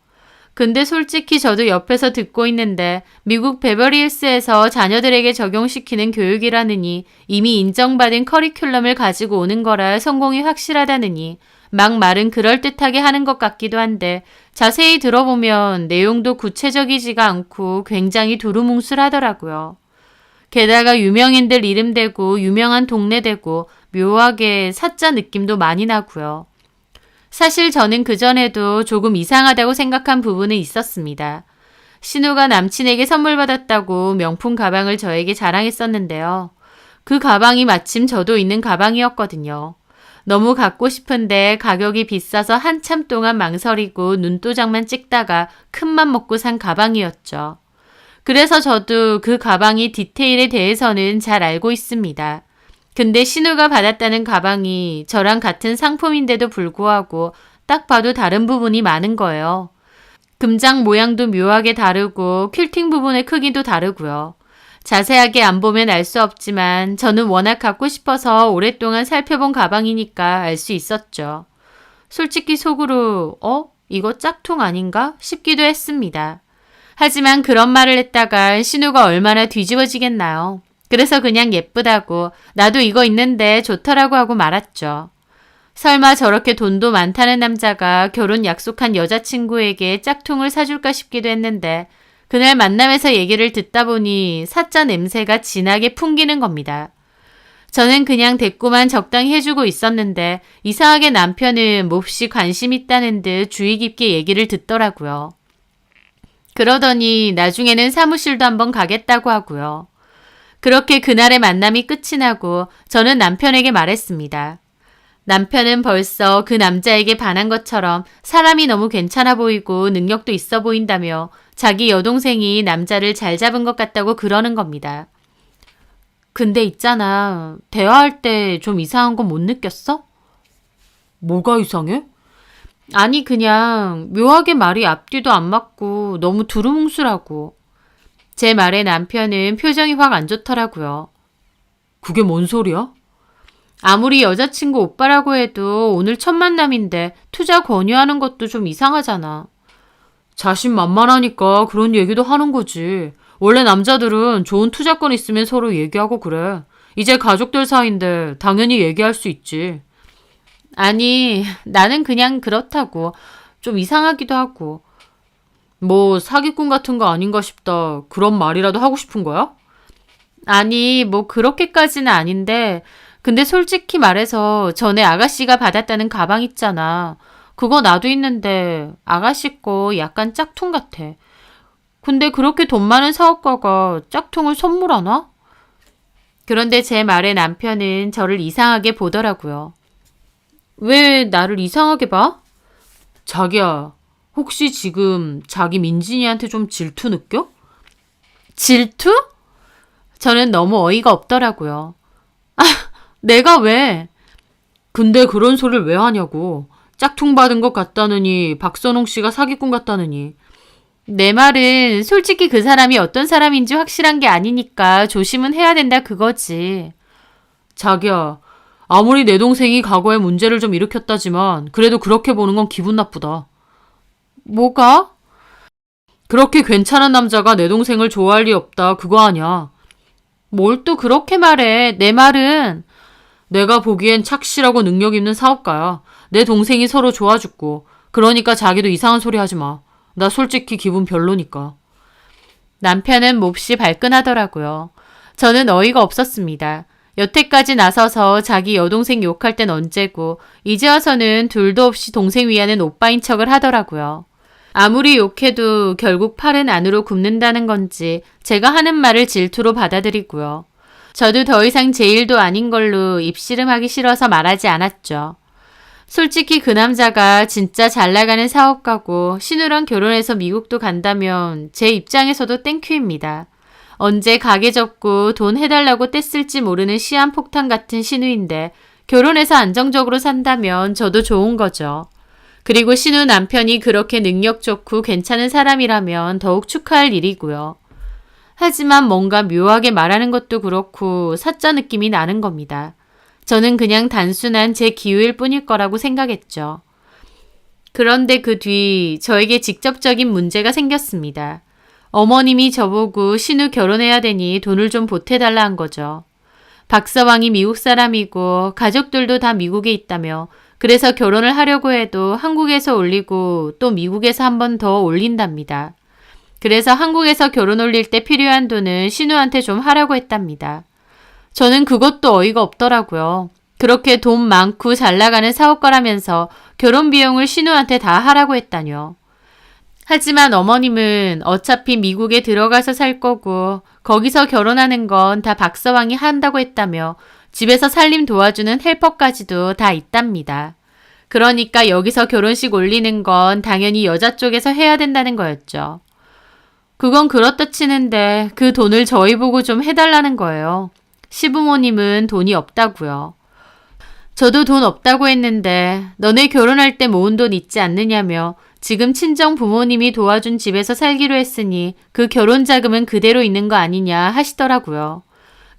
근데 솔직히 저도 옆에서 듣고 있는데 미국 베버리힐스에서 자녀들에게 적용시키는 교육이라느니 이미 인정받은 커리큘럼을 가지고 오는 거라 성공이 확실하다느니 막 말은 그럴듯하게 하는 것 같기도 한데 자세히 들어보면 내용도 구체적이지가 않고 굉장히 두루뭉술하더라고요. 게다가 유명인들 이름 대고 유명한 동네 대고 묘하게 사짜 느낌도 많이 나고요. 사실 저는 그전에도 조금 이상하다고 생각한 부분은 있었습니다. 신우가 남친에게 선물 받았다고 명품 가방을 저에게 자랑했었는데요. 그 가방이 마침 저도 있는 가방이었거든요. 너무 갖고 싶은데 가격이 비싸서 한참 동안 망설이고 눈도장만 찍다가 큰맘 먹고 산 가방이었죠. 그래서 저도 그 가방이 디테일에 대해서는 잘 알고 있습니다. 근데 신우가 받았다는 가방이 저랑 같은 상품인데도 불구하고 딱 봐도 다른 부분이 많은 거예요. 금장 모양도 묘하게 다르고 퀼팅 부분의 크기도 다르고요. 자세하게 안 보면 알 수 없지만 저는 워낙 갖고 싶어서 오랫동안 살펴본 가방이니까 알 수 있었죠. 솔직히 속으로 이거 짝퉁 아닌가 싶기도 했습니다. 하지만 그런 말을 했다가 신우가 얼마나 뒤집어지겠나요. 그래서 그냥 예쁘다고 나도 이거 있는데 좋더라고 하고 말았죠. 설마 저렇게 돈도 많다는 남자가 결혼 약속한 여자친구에게 짝퉁을 사줄까 싶기도 했는데 그날 만남에서 얘기를 듣다 보니 사짜 냄새가 진하게 풍기는 겁니다. 저는 그냥 대꾸만 적당히 해주고 있었는데 이상하게 남편은 몹시 관심 있다는 듯 주의 깊게 얘기를 듣더라고요. 그러더니 나중에는 사무실도 한번 가겠다고 하고요. 그렇게 그날의 만남이 끝이 나고 저는 남편에게 말했습니다. 남편은 벌써 그 남자에게 반한 것처럼 사람이 너무 괜찮아 보이고 능력도 있어 보인다며 자기 여동생이 남자를 잘 잡은 것 같다고 그러는 겁니다. 근데 있잖아. 대화할 때 좀 이상한 건 못 느꼈어? 뭐가 이상해? 아니 그냥 묘하게 말이 앞뒤도 안 맞고 너무 두루뭉술하고. 제 말에 남편은 표정이 확 안 좋더라고요. 그게 뭔 소리야? 아무리 여자친구 오빠라고 해도 오늘 첫 만남인데 투자 권유하는 것도 좀 이상하잖아. 자신만만하니까 그런 얘기도 하는 거지. 원래 남자들은 좋은 투자권 있으면 서로 얘기하고 그래. 이제 가족들 사이인데 당연히 얘기할 수 있지. 아니, 나는 그냥 그렇다고. 좀 이상하기도 하고. 뭐 사기꾼 같은 거 아닌가 싶다. 그런 말이라도 하고 싶은 거야? 아니, 뭐 그렇게까지는 아닌데 근데 솔직히 말해서 전에 아가씨가 받았다는 가방 있잖아. 그거 나도 있는데 아가씨 거 약간 짝퉁 같아. 근데 그렇게 돈 많은 사업가가 짝퉁을 선물하나? 그런데 제 말에 남편은 저를 이상하게 보더라고요. 왜 나를 이상하게 봐? 자기야, 혹시 지금 자기 민진이한테 좀 질투 느껴? 질투? 저는 너무 어이가 없더라고요. 내가 왜? 근데 그런 소리를 왜 하냐고. 짝퉁 받은 것 같다느니 박선홍 씨가 사기꾼 같다느니. 내 말은 솔직히 그 사람이 어떤 사람인지 확실한 게 아니니까 조심은 해야 된다 그거지. 자기야, 아무리 내 동생이 과거에 문제를 좀 일으켰다지만 그래도 그렇게 보는 건 기분 나쁘다. 뭐가? 그렇게 괜찮은 남자가 내 동생을 좋아할 리 없다 그거 아냐. 뭘 또 그렇게 말해. 내 말은 내가 보기엔 착실하고 능력 있는 사업가야. 내 동생이 서로 좋아 죽고. 그러니까 자기도 이상한 소리 하지 마. 나 솔직히 기분 별로니까. 남편은 몹시 발끈하더라고요. 저는 어이가 없었습니다. 여태까지 나서서 자기 여동생 욕할 땐 언제고 이제 와서는 둘도 없이 동생 위하는 오빠인 척을 하더라고요. 아무리 욕해도 결국 팔은 안으로 굽는다는 건지 제가 하는 말을 질투로 받아들이고요. 저도 더 이상 제 일도 아닌 걸로 입씨름하기 싫어서 말하지 않았죠. 솔직히 그 남자가 진짜 잘 나가는 사업가고 신우랑 결혼해서 미국도 간다면 제 입장에서도 땡큐입니다. 언제 가게 접고 돈 해달라고 뗐을지 모르는 시한폭탄 같은 신우인데 결혼해서 안정적으로 산다면 저도 좋은 거죠. 그리고 신우 남편이 그렇게 능력 좋고 괜찮은 사람이라면 더욱 축하할 일이고요. 하지만 뭔가 묘하게 말하는 것도 그렇고 사짜 느낌이 나는 겁니다. 저는 그냥 단순한 제 기우일 뿐일 거라고 생각했죠. 그런데 그 뒤 저에게 직접적인 문제가 생겼습니다. 어머님이 저보고 신우 결혼해야 되니 돈을 좀 보태달라 한 거죠. 박서방이 미국 사람이고 가족들도 다 미국에 있다며 그래서 결혼을 하려고 해도 한국에서 올리고 또 미국에서 한 번 더 올린답니다. 그래서 한국에서 결혼 올릴 때 필요한 돈은 신우한테 좀 하라고 했답니다. 저는 그것도 어이가 없더라고요. 그렇게 돈 많고 잘 나가는 사업가라면서 결혼 비용을 신우한테 다 하라고 했다뇨. 하지만 어머님은 어차피 미국에 들어가서 살 거고 거기서 결혼하는 건 다 박서방이 한다고 했다며 집에서 살림 도와주는 헬퍼까지도 다 있답니다. 그러니까 여기서 결혼식 올리는 건 당연히 여자 쪽에서 해야 된다는 거였죠. 그건 그렇다 치는데 그 돈을 저희 보고 좀 해달라는 거예요. 시부모님은 돈이 없다고요. 저도 돈 없다고 했는데 너네 결혼할 때 모은 돈 있지 않느냐며 지금 친정 부모님이 도와준 집에서 살기로 했으니 그 결혼 자금은 그대로 있는 거 아니냐 하시더라고요.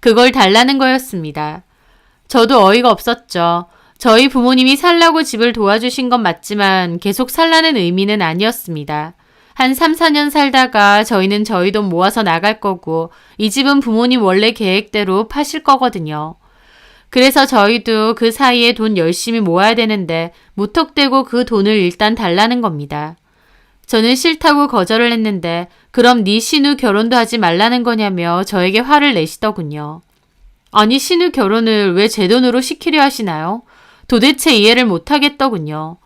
그걸 달라는 거였습니다. 저도 어이가 없었죠. 저희 부모님이 살라고 집을 도와주신 건 맞지만 계속 살라는 의미는 아니었습니다. 한 3, 4년 살다가 저희는 저희 돈 모아서 나갈 거고 이 집은 부모님 원래 계획대로 파실 거거든요. 그래서 저희도 그 사이에 돈 열심히 모아야 되는데 무턱대고 그 돈을 일단 달라는 겁니다. 저는 싫다고 거절을 했는데 그럼 네 신우 결혼도 하지 말라는 거냐며 저에게 화를 내시더군요. 아니 신우 결혼을 왜 제 돈으로 시키려 하시나요? 도대체 이해를 못하겠더군요.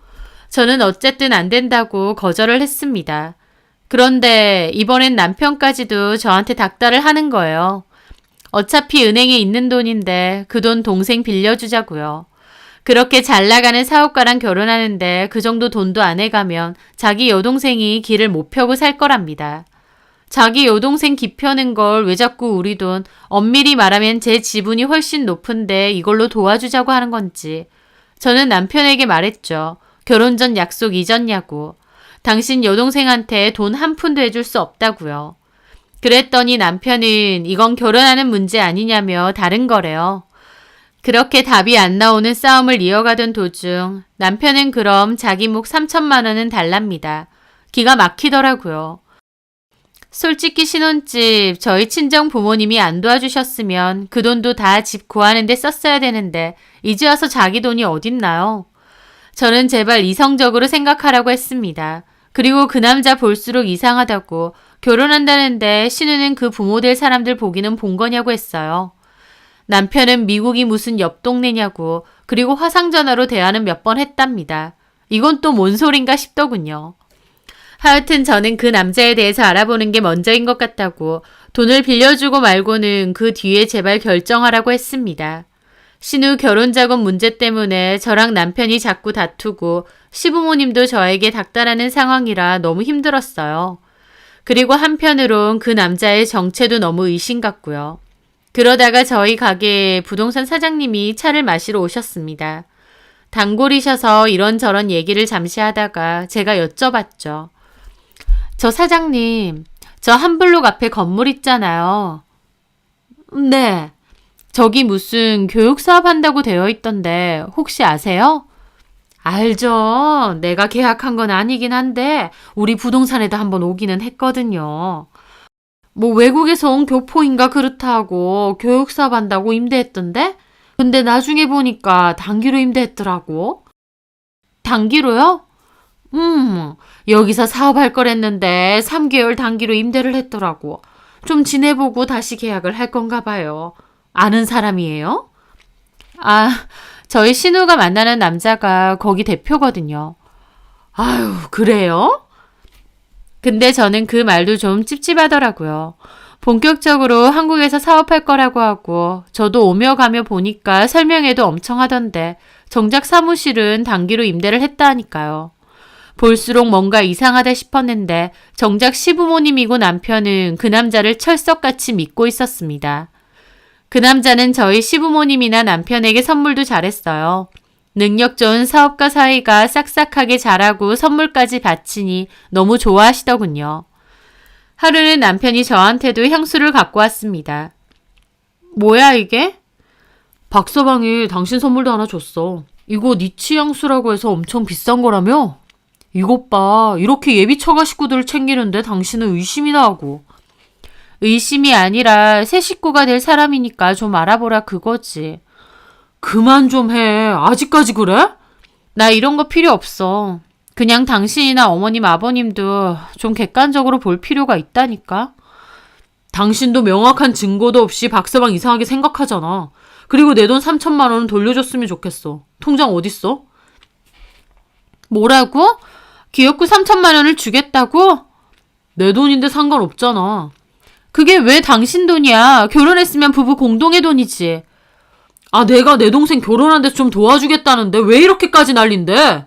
저는 어쨌든 안 된다고 거절을 했습니다. 그런데 이번엔 남편까지도 저한테 닥달을 하는 거예요. 어차피 은행에 있는 돈인데 그 돈 동생 빌려주자고요. 그렇게 잘 나가는 사업가랑 결혼하는데 그 정도 돈도 안 해가면 자기 여동생이 길을 못 펴고 살 거랍니다. 자기 여동생 기 펴는 걸 왜 자꾸 우리 돈, 엄밀히 말하면 제 지분이 훨씬 높은데 이걸로 도와주자고 하는 건지. 저는 남편에게 말했죠. 결혼 전 약속 잊었냐고. 당신 여동생한테 돈 한 푼도 해줄 수 없다고요. 그랬더니 남편은 이건 결혼하는 문제 아니냐며 다른 거래요. 그렇게 답이 안 나오는 싸움을 이어가던 도중 남편은 그럼 자기 목 3천만 원은 달랍니다. 기가 막히더라고요. 솔직히 신혼집 저희 친정 부모님이 안 도와주셨으면 그 돈도 다 집 구하는 데 썼어야 되는데 이제 와서 자기 돈이 어딨나요? 저는 제발 이성적으로 생각하라고 했습니다. 그리고 그 남자 볼수록 이상하다고 결혼한다는데 신우는 그 부모 될 사람들 보기는 본 거냐고 했어요. 남편은 미국이 무슨 옆 동네냐고 그리고 화상전화로 대화는 몇 번 했답니다. 이건 또 뭔 소린가 싶더군요. 하여튼 저는 그 남자에 대해서 알아보는 게 먼저인 것 같다고 돈을 빌려주고 말고는 그 뒤에 제발 결정하라고 했습니다. 신우 결혼 자금 문제 때문에 저랑 남편이 자꾸 다투고 시부모님도 저에게 닥달하는 상황이라 너무 힘들었어요. 그리고 한편으론 그 남자의 정체도 너무 의심 같고요. 그러다가 저희 가게에 부동산 사장님이 차를 마시러 오셨습니다. 단골이셔서 이런저런 얘기를 잠시 하다가 제가 여쭤봤죠. 저 사장님, 저 한블록 앞에 건물 있잖아요. 네. 저기 무슨 교육사업 한다고 되어 있던데 혹시 아세요? 알죠. 내가 계약한 건 아니긴 한데 우리 부동산에도 한번 오기는 했거든요. 뭐 외국에서 온 교포인가 그렇다고 교육사업 한다고 임대했던데? 근데 나중에 보니까 단기로 임대했더라고. 단기로요? 여기서 사업할 거랬는데 3개월 단기로 임대를 했더라고. 좀 지내보고 다시 계약을 할 건가 봐요. 아는 사람이에요? 아, 저희 신우가 만나는 남자가 거기 대표거든요. 아유, 그래요? 근데 저는 그 말도 좀 찝찝하더라고요. 본격적으로 한국에서 사업할 거라고 하고 저도 오며 가며 보니까 설명회도 엄청 하던데 정작 사무실은 단기로 임대를 했다 하니까요. 볼수록 뭔가 이상하다 싶었는데 정작 시부모님이고 남편은 그 남자를 철석같이 믿고 있었습니다. 그 남자는 저희 시부모님이나 남편에게 선물도 잘했어요. 능력 좋은 사업가 사이가 싹싹하게 잘하고 선물까지 바치니 너무 좋아하시더군요. 하루는 남편이 저한테도 향수를 갖고 왔습니다. 뭐야 이게? 박서방이 당신 선물도 하나 줬어. 이거 니치 향수라고 해서 엄청 비싼 거라며? 이것 봐. 이렇게 예비 처가 식구들을 챙기는데 당신은 의심이 나고. 의심이 아니라 새 식구가 될 사람이니까 좀 알아보라 그거지. 그만 좀 해. 아직까지 그래? 나 이런 거 필요 없어. 그냥 당신이나 어머님 아버님도 좀 객관적으로 볼 필요가 있다니까. 당신도 명확한 증거도 없이 박서방 이상하게 생각하잖아. 그리고 내 돈 3천만 원은 돌려줬으면 좋겠어. 통장 어딨어? 뭐라고? 기업구 3천만 원을 주겠다고? 내 돈인데 상관없잖아. 그게 왜 당신 돈이야? 결혼했으면 부부 공동의 돈이지. 아, 내가 내 동생 결혼한 데서 좀 도와주겠다는데 왜 이렇게까지 난린데?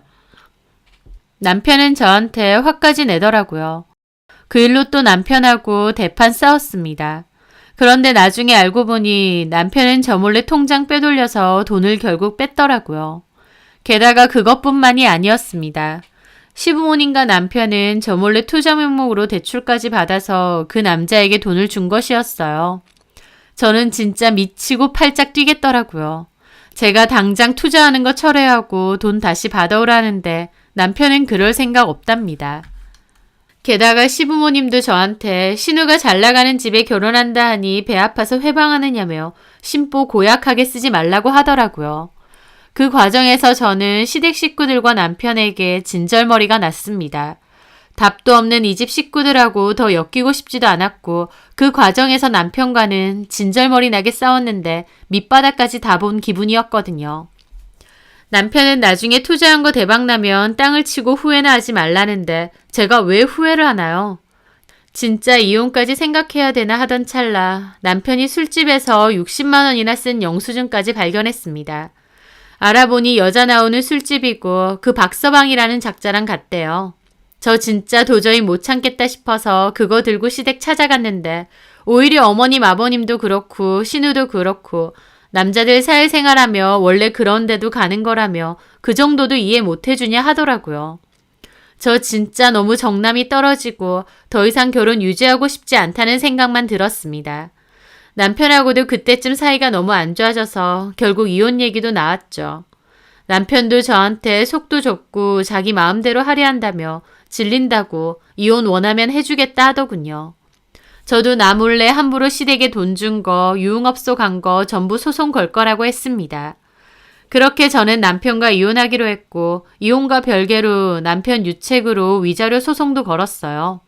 남편은 저한테 화까지 내더라고요. 그 일로 또 남편하고 대판 싸웠습니다. 그런데 나중에 알고 보니 남편은 저 몰래 통장 빼돌려서 돈을 결국 뺐더라고요. 게다가 그것뿐만이 아니었습니다. 시부모님과 남편은 저 몰래 투자 명목으로 대출까지 받아서 그 남자에게 돈을 준 것이었어요. 저는 진짜 미치고 팔짝 뛰겠더라고요. 제가 당장 투자하는 거 철회하고 돈 다시 받아오라는데 남편은 그럴 생각 없답니다. 게다가 시부모님도 저한테 신우가 잘 나가는 집에 결혼한다 하니 배 아파서 회방하느냐며 심보 고약하게 쓰지 말라고 하더라고요. 그 과정에서 저는 시댁 식구들과 남편에게 진절머리가 났습니다. 답도 없는 이 집 식구들하고 더 엮이고 싶지도 않았고 그 과정에서 남편과는 진절머리 나게 싸웠는데 밑바닥까지 다 본 기분이었거든요. 남편은 나중에 투자한 거 대박나면 땅을 치고 후회나 하지 말라는데 제가 왜 후회를 하나요? 진짜 이혼까지 생각해야 되나 하던 찰나 남편이 술집에서 60만 원이나 쓴 영수증까지 발견했습니다. 알아보니 여자 나오는 술집이고 그 박서방이라는 작자랑 같대요. 저 진짜 도저히 못 참겠다 싶어서 그거 들고 시댁 찾아갔는데 오히려 어머님 아버님도 그렇고 신우도 그렇고 남자들 사회생활하며 원래 그런 데도 가는 거라며 그 정도도 이해 못 해주냐 하더라고요. 저 진짜 너무 정남이 떨어지고 더 이상 결혼 유지하고 싶지 않다는 생각만 들었습니다. 남편하고도 그때쯤 사이가 너무 안 좋아져서 결국 이혼 얘기도 나왔죠. 남편도 저한테 속도 좁고 자기 마음대로 하려 한다며 질린다고 이혼 원하면 해주겠다 하더군요. 저도 나 몰래 함부로 시댁에 돈 준 거, 유흥업소 간 거 전부 소송 걸 거라고 했습니다. 그렇게 저는 남편과 이혼하기로 했고 이혼과 별개로 남편 유책으로 위자료 소송도 걸었어요.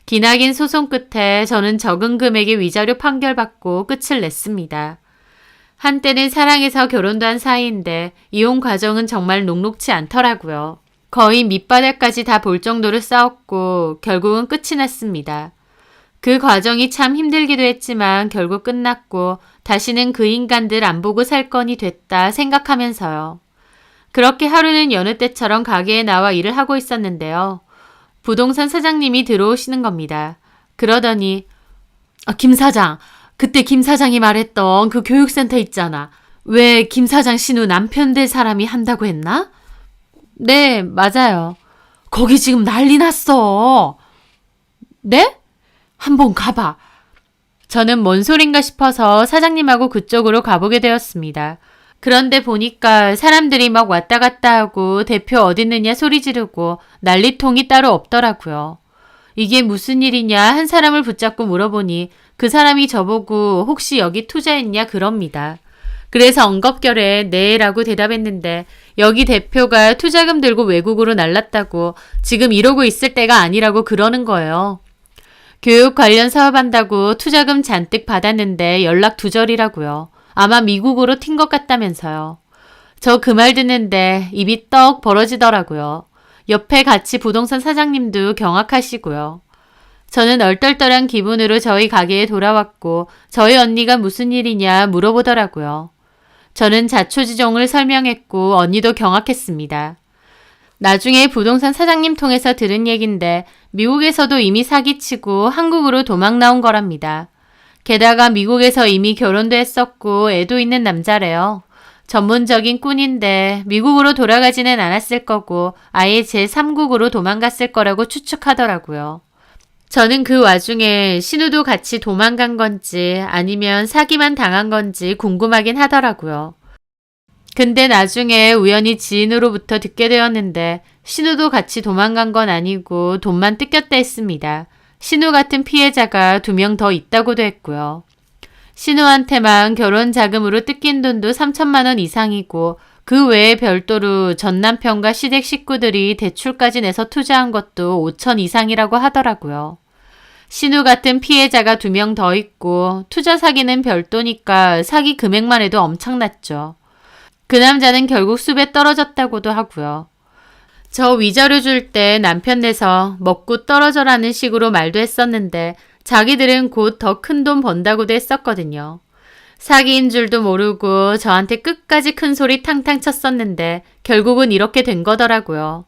기나긴 소송 끝에 저는 적은 금액의 위자료 판결받고 끝을 냈습니다. 한때는 사랑해서 결혼도 한 사이인데 이혼 과정은 정말 녹록지 않더라고요. 거의 밑바닥까지 다 볼 정도로 싸웠고 결국은 끝이 났습니다. 그 과정이 참 힘들기도 했지만 결국 끝났고 다시는 그 인간들 안 보고 살 건이 됐다 생각하면서요. 그렇게 하루는 여느 때처럼 가게에 나와 일을 하고 있었는데요. 부동산 사장님이 들어오시는 겁니다. 그러더니 김 사장, 그때 김 사장이 말했던 그 교육센터 있잖아. 왜 김 사장 신우 남편 될 사람이 한다고 했나? 네, 맞아요. 거기 지금 난리 났어. 네? 한번 가봐. 저는 뭔 소린가 싶어서 사장님하고 그쪽으로 가보게 되었습니다. 그런데 보니까 사람들이 막 왔다 갔다 하고 대표 어딨느냐 소리 지르고 난리통이 따로 없더라고요. 이게 무슨 일이냐 한 사람을 붙잡고 물어보니 그 사람이 저보고 혹시 여기 투자했냐 그럽니다. 그래서 엉겁결에 네라고 대답했는데 여기 대표가 투자금 들고 외국으로 날랐다고 지금 이러고 있을 때가 아니라고 그러는 거예요. 교육 관련 사업한다고 투자금 잔뜩 받았는데 연락 두절이라고요. 아마 미국으로 튄 것 같다면서요. 저 그 말 듣는데 입이 떡 벌어지더라고요. 옆에 같이 부동산 사장님도 경악하시고요. 저는 얼떨떨한 기분으로 저희 가게에 돌아왔고 저희 언니가 무슨 일이냐 물어보더라고요. 저는 자초지종을 설명했고 언니도 경악했습니다. 나중에 부동산 사장님 통해서 들은 얘긴데 미국에서도 이미 사기치고 한국으로 도망 나온 거랍니다. 게다가 미국에서 이미 결혼도 했었고 애도 있는 남자래요. 전문적인 꾼인데 미국으로 돌아가지는 않았을 거고 아예 제3국으로 도망갔을 거라고 추측하더라고요. 저는 그 와중에 신우도 같이 도망간 건지 아니면 사기만 당한 건지 궁금하긴 하더라고요. 근데 나중에 우연히 지인으로부터 듣게 되었는데 신우도 같이 도망간 건 아니고 돈만 뜯겼다 했습니다. 신우 같은 피해자가 2명 더 있다고도 했고요. 신우한테만 결혼 자금으로 뜯긴 돈도 3천만 원 이상이고 그 외에 별도로 전 남편과 시댁 식구들이 대출까지 내서 투자한 것도 5천 이상이라고 하더라고요. 신우 같은 피해자가 2명 더 있고 투자 사기는 별도니까 사기 금액만 해도 엄청났죠. 그 남자는 결국 숲에 떨어졌다고도 하고요. 저 위자료 줄 때 남편 내서 먹고 떨어져라는 식으로 말도 했었는데 자기들은 곧 더 큰 돈 번다고도 했었거든요. 사기인 줄도 모르고 저한테 끝까지 큰 소리 탕탕 쳤었는데 결국은 이렇게 된 거더라고요.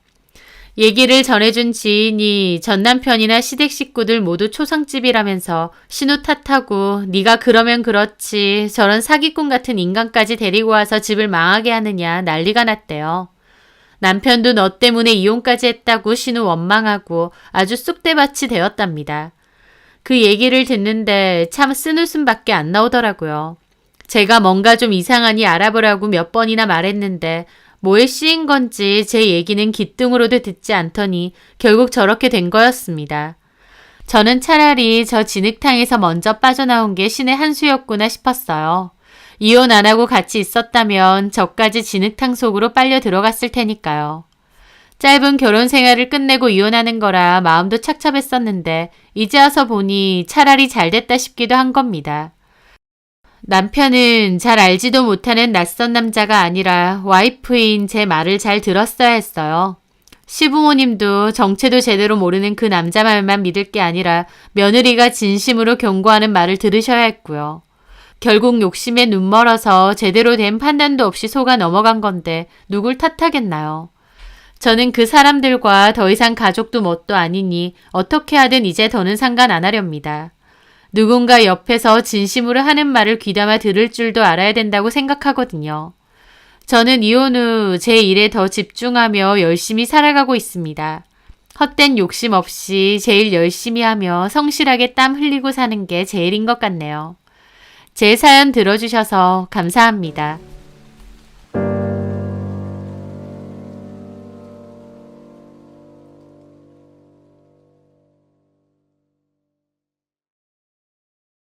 얘기를 전해준 지인이 전 남편이나 시댁 식구들 모두 초상집이라면서 신우 탓하고 네가 그러면 그렇지 저런 사기꾼 같은 인간까지 데리고 와서 집을 망하게 하느냐 난리가 났대요. 남편도 너 때문에 이혼까지 했다고 신우 원망하고 아주 쑥대밭이 되었답니다. 그 얘기를 듣는데 참 쓴웃음밖에 안 나오더라고요. 제가 뭔가 좀 이상하니 알아보라고 몇 번이나 말했는데 뭐에 씌인 건지 제 얘기는 귓등으로도 듣지 않더니 결국 저렇게 된 거였습니다. 저는 차라리 저 진흙탕에서 먼저 빠져나온 게 신의 한 수였구나 싶었어요. 이혼 안 하고 같이 있었다면 저까지 진흙탕 속으로 빨려 들어갔을 테니까요. 짧은 결혼 생활을 끝내고 이혼하는 거라 마음도 착잡했었는데 이제 와서 보니 차라리 잘 됐다 싶기도 한 겁니다. 남편은 잘 알지도 못하는 낯선 남자가 아니라 와이프인 제 말을 잘 들었어야 했어요. 시부모님도 정체도 제대로 모르는 그 남자 말만 믿을 게 아니라 며느리가 진심으로 경고하는 말을 들으셔야 했고요. 결국 욕심에 눈멀어서 제대로 된 판단도 없이 속아 넘어간 건데 누굴 탓하겠나요? 저는 그 사람들과 더 이상 가족도 뭣도 아니니 어떻게 하든 이제 더는 상관 안 하렵니다. 누군가 옆에서 진심으로 하는 말을 귀담아 들을 줄도 알아야 된다고 생각하거든요. 저는 이혼 후 제 일에 더 집중하며 열심히 살아가고 있습니다. 헛된 욕심 없이 제일 열심히 하며 성실하게 땀 흘리고 사는 게 제일인 것 같네요. 제 사연 들어주셔서 감사합니다.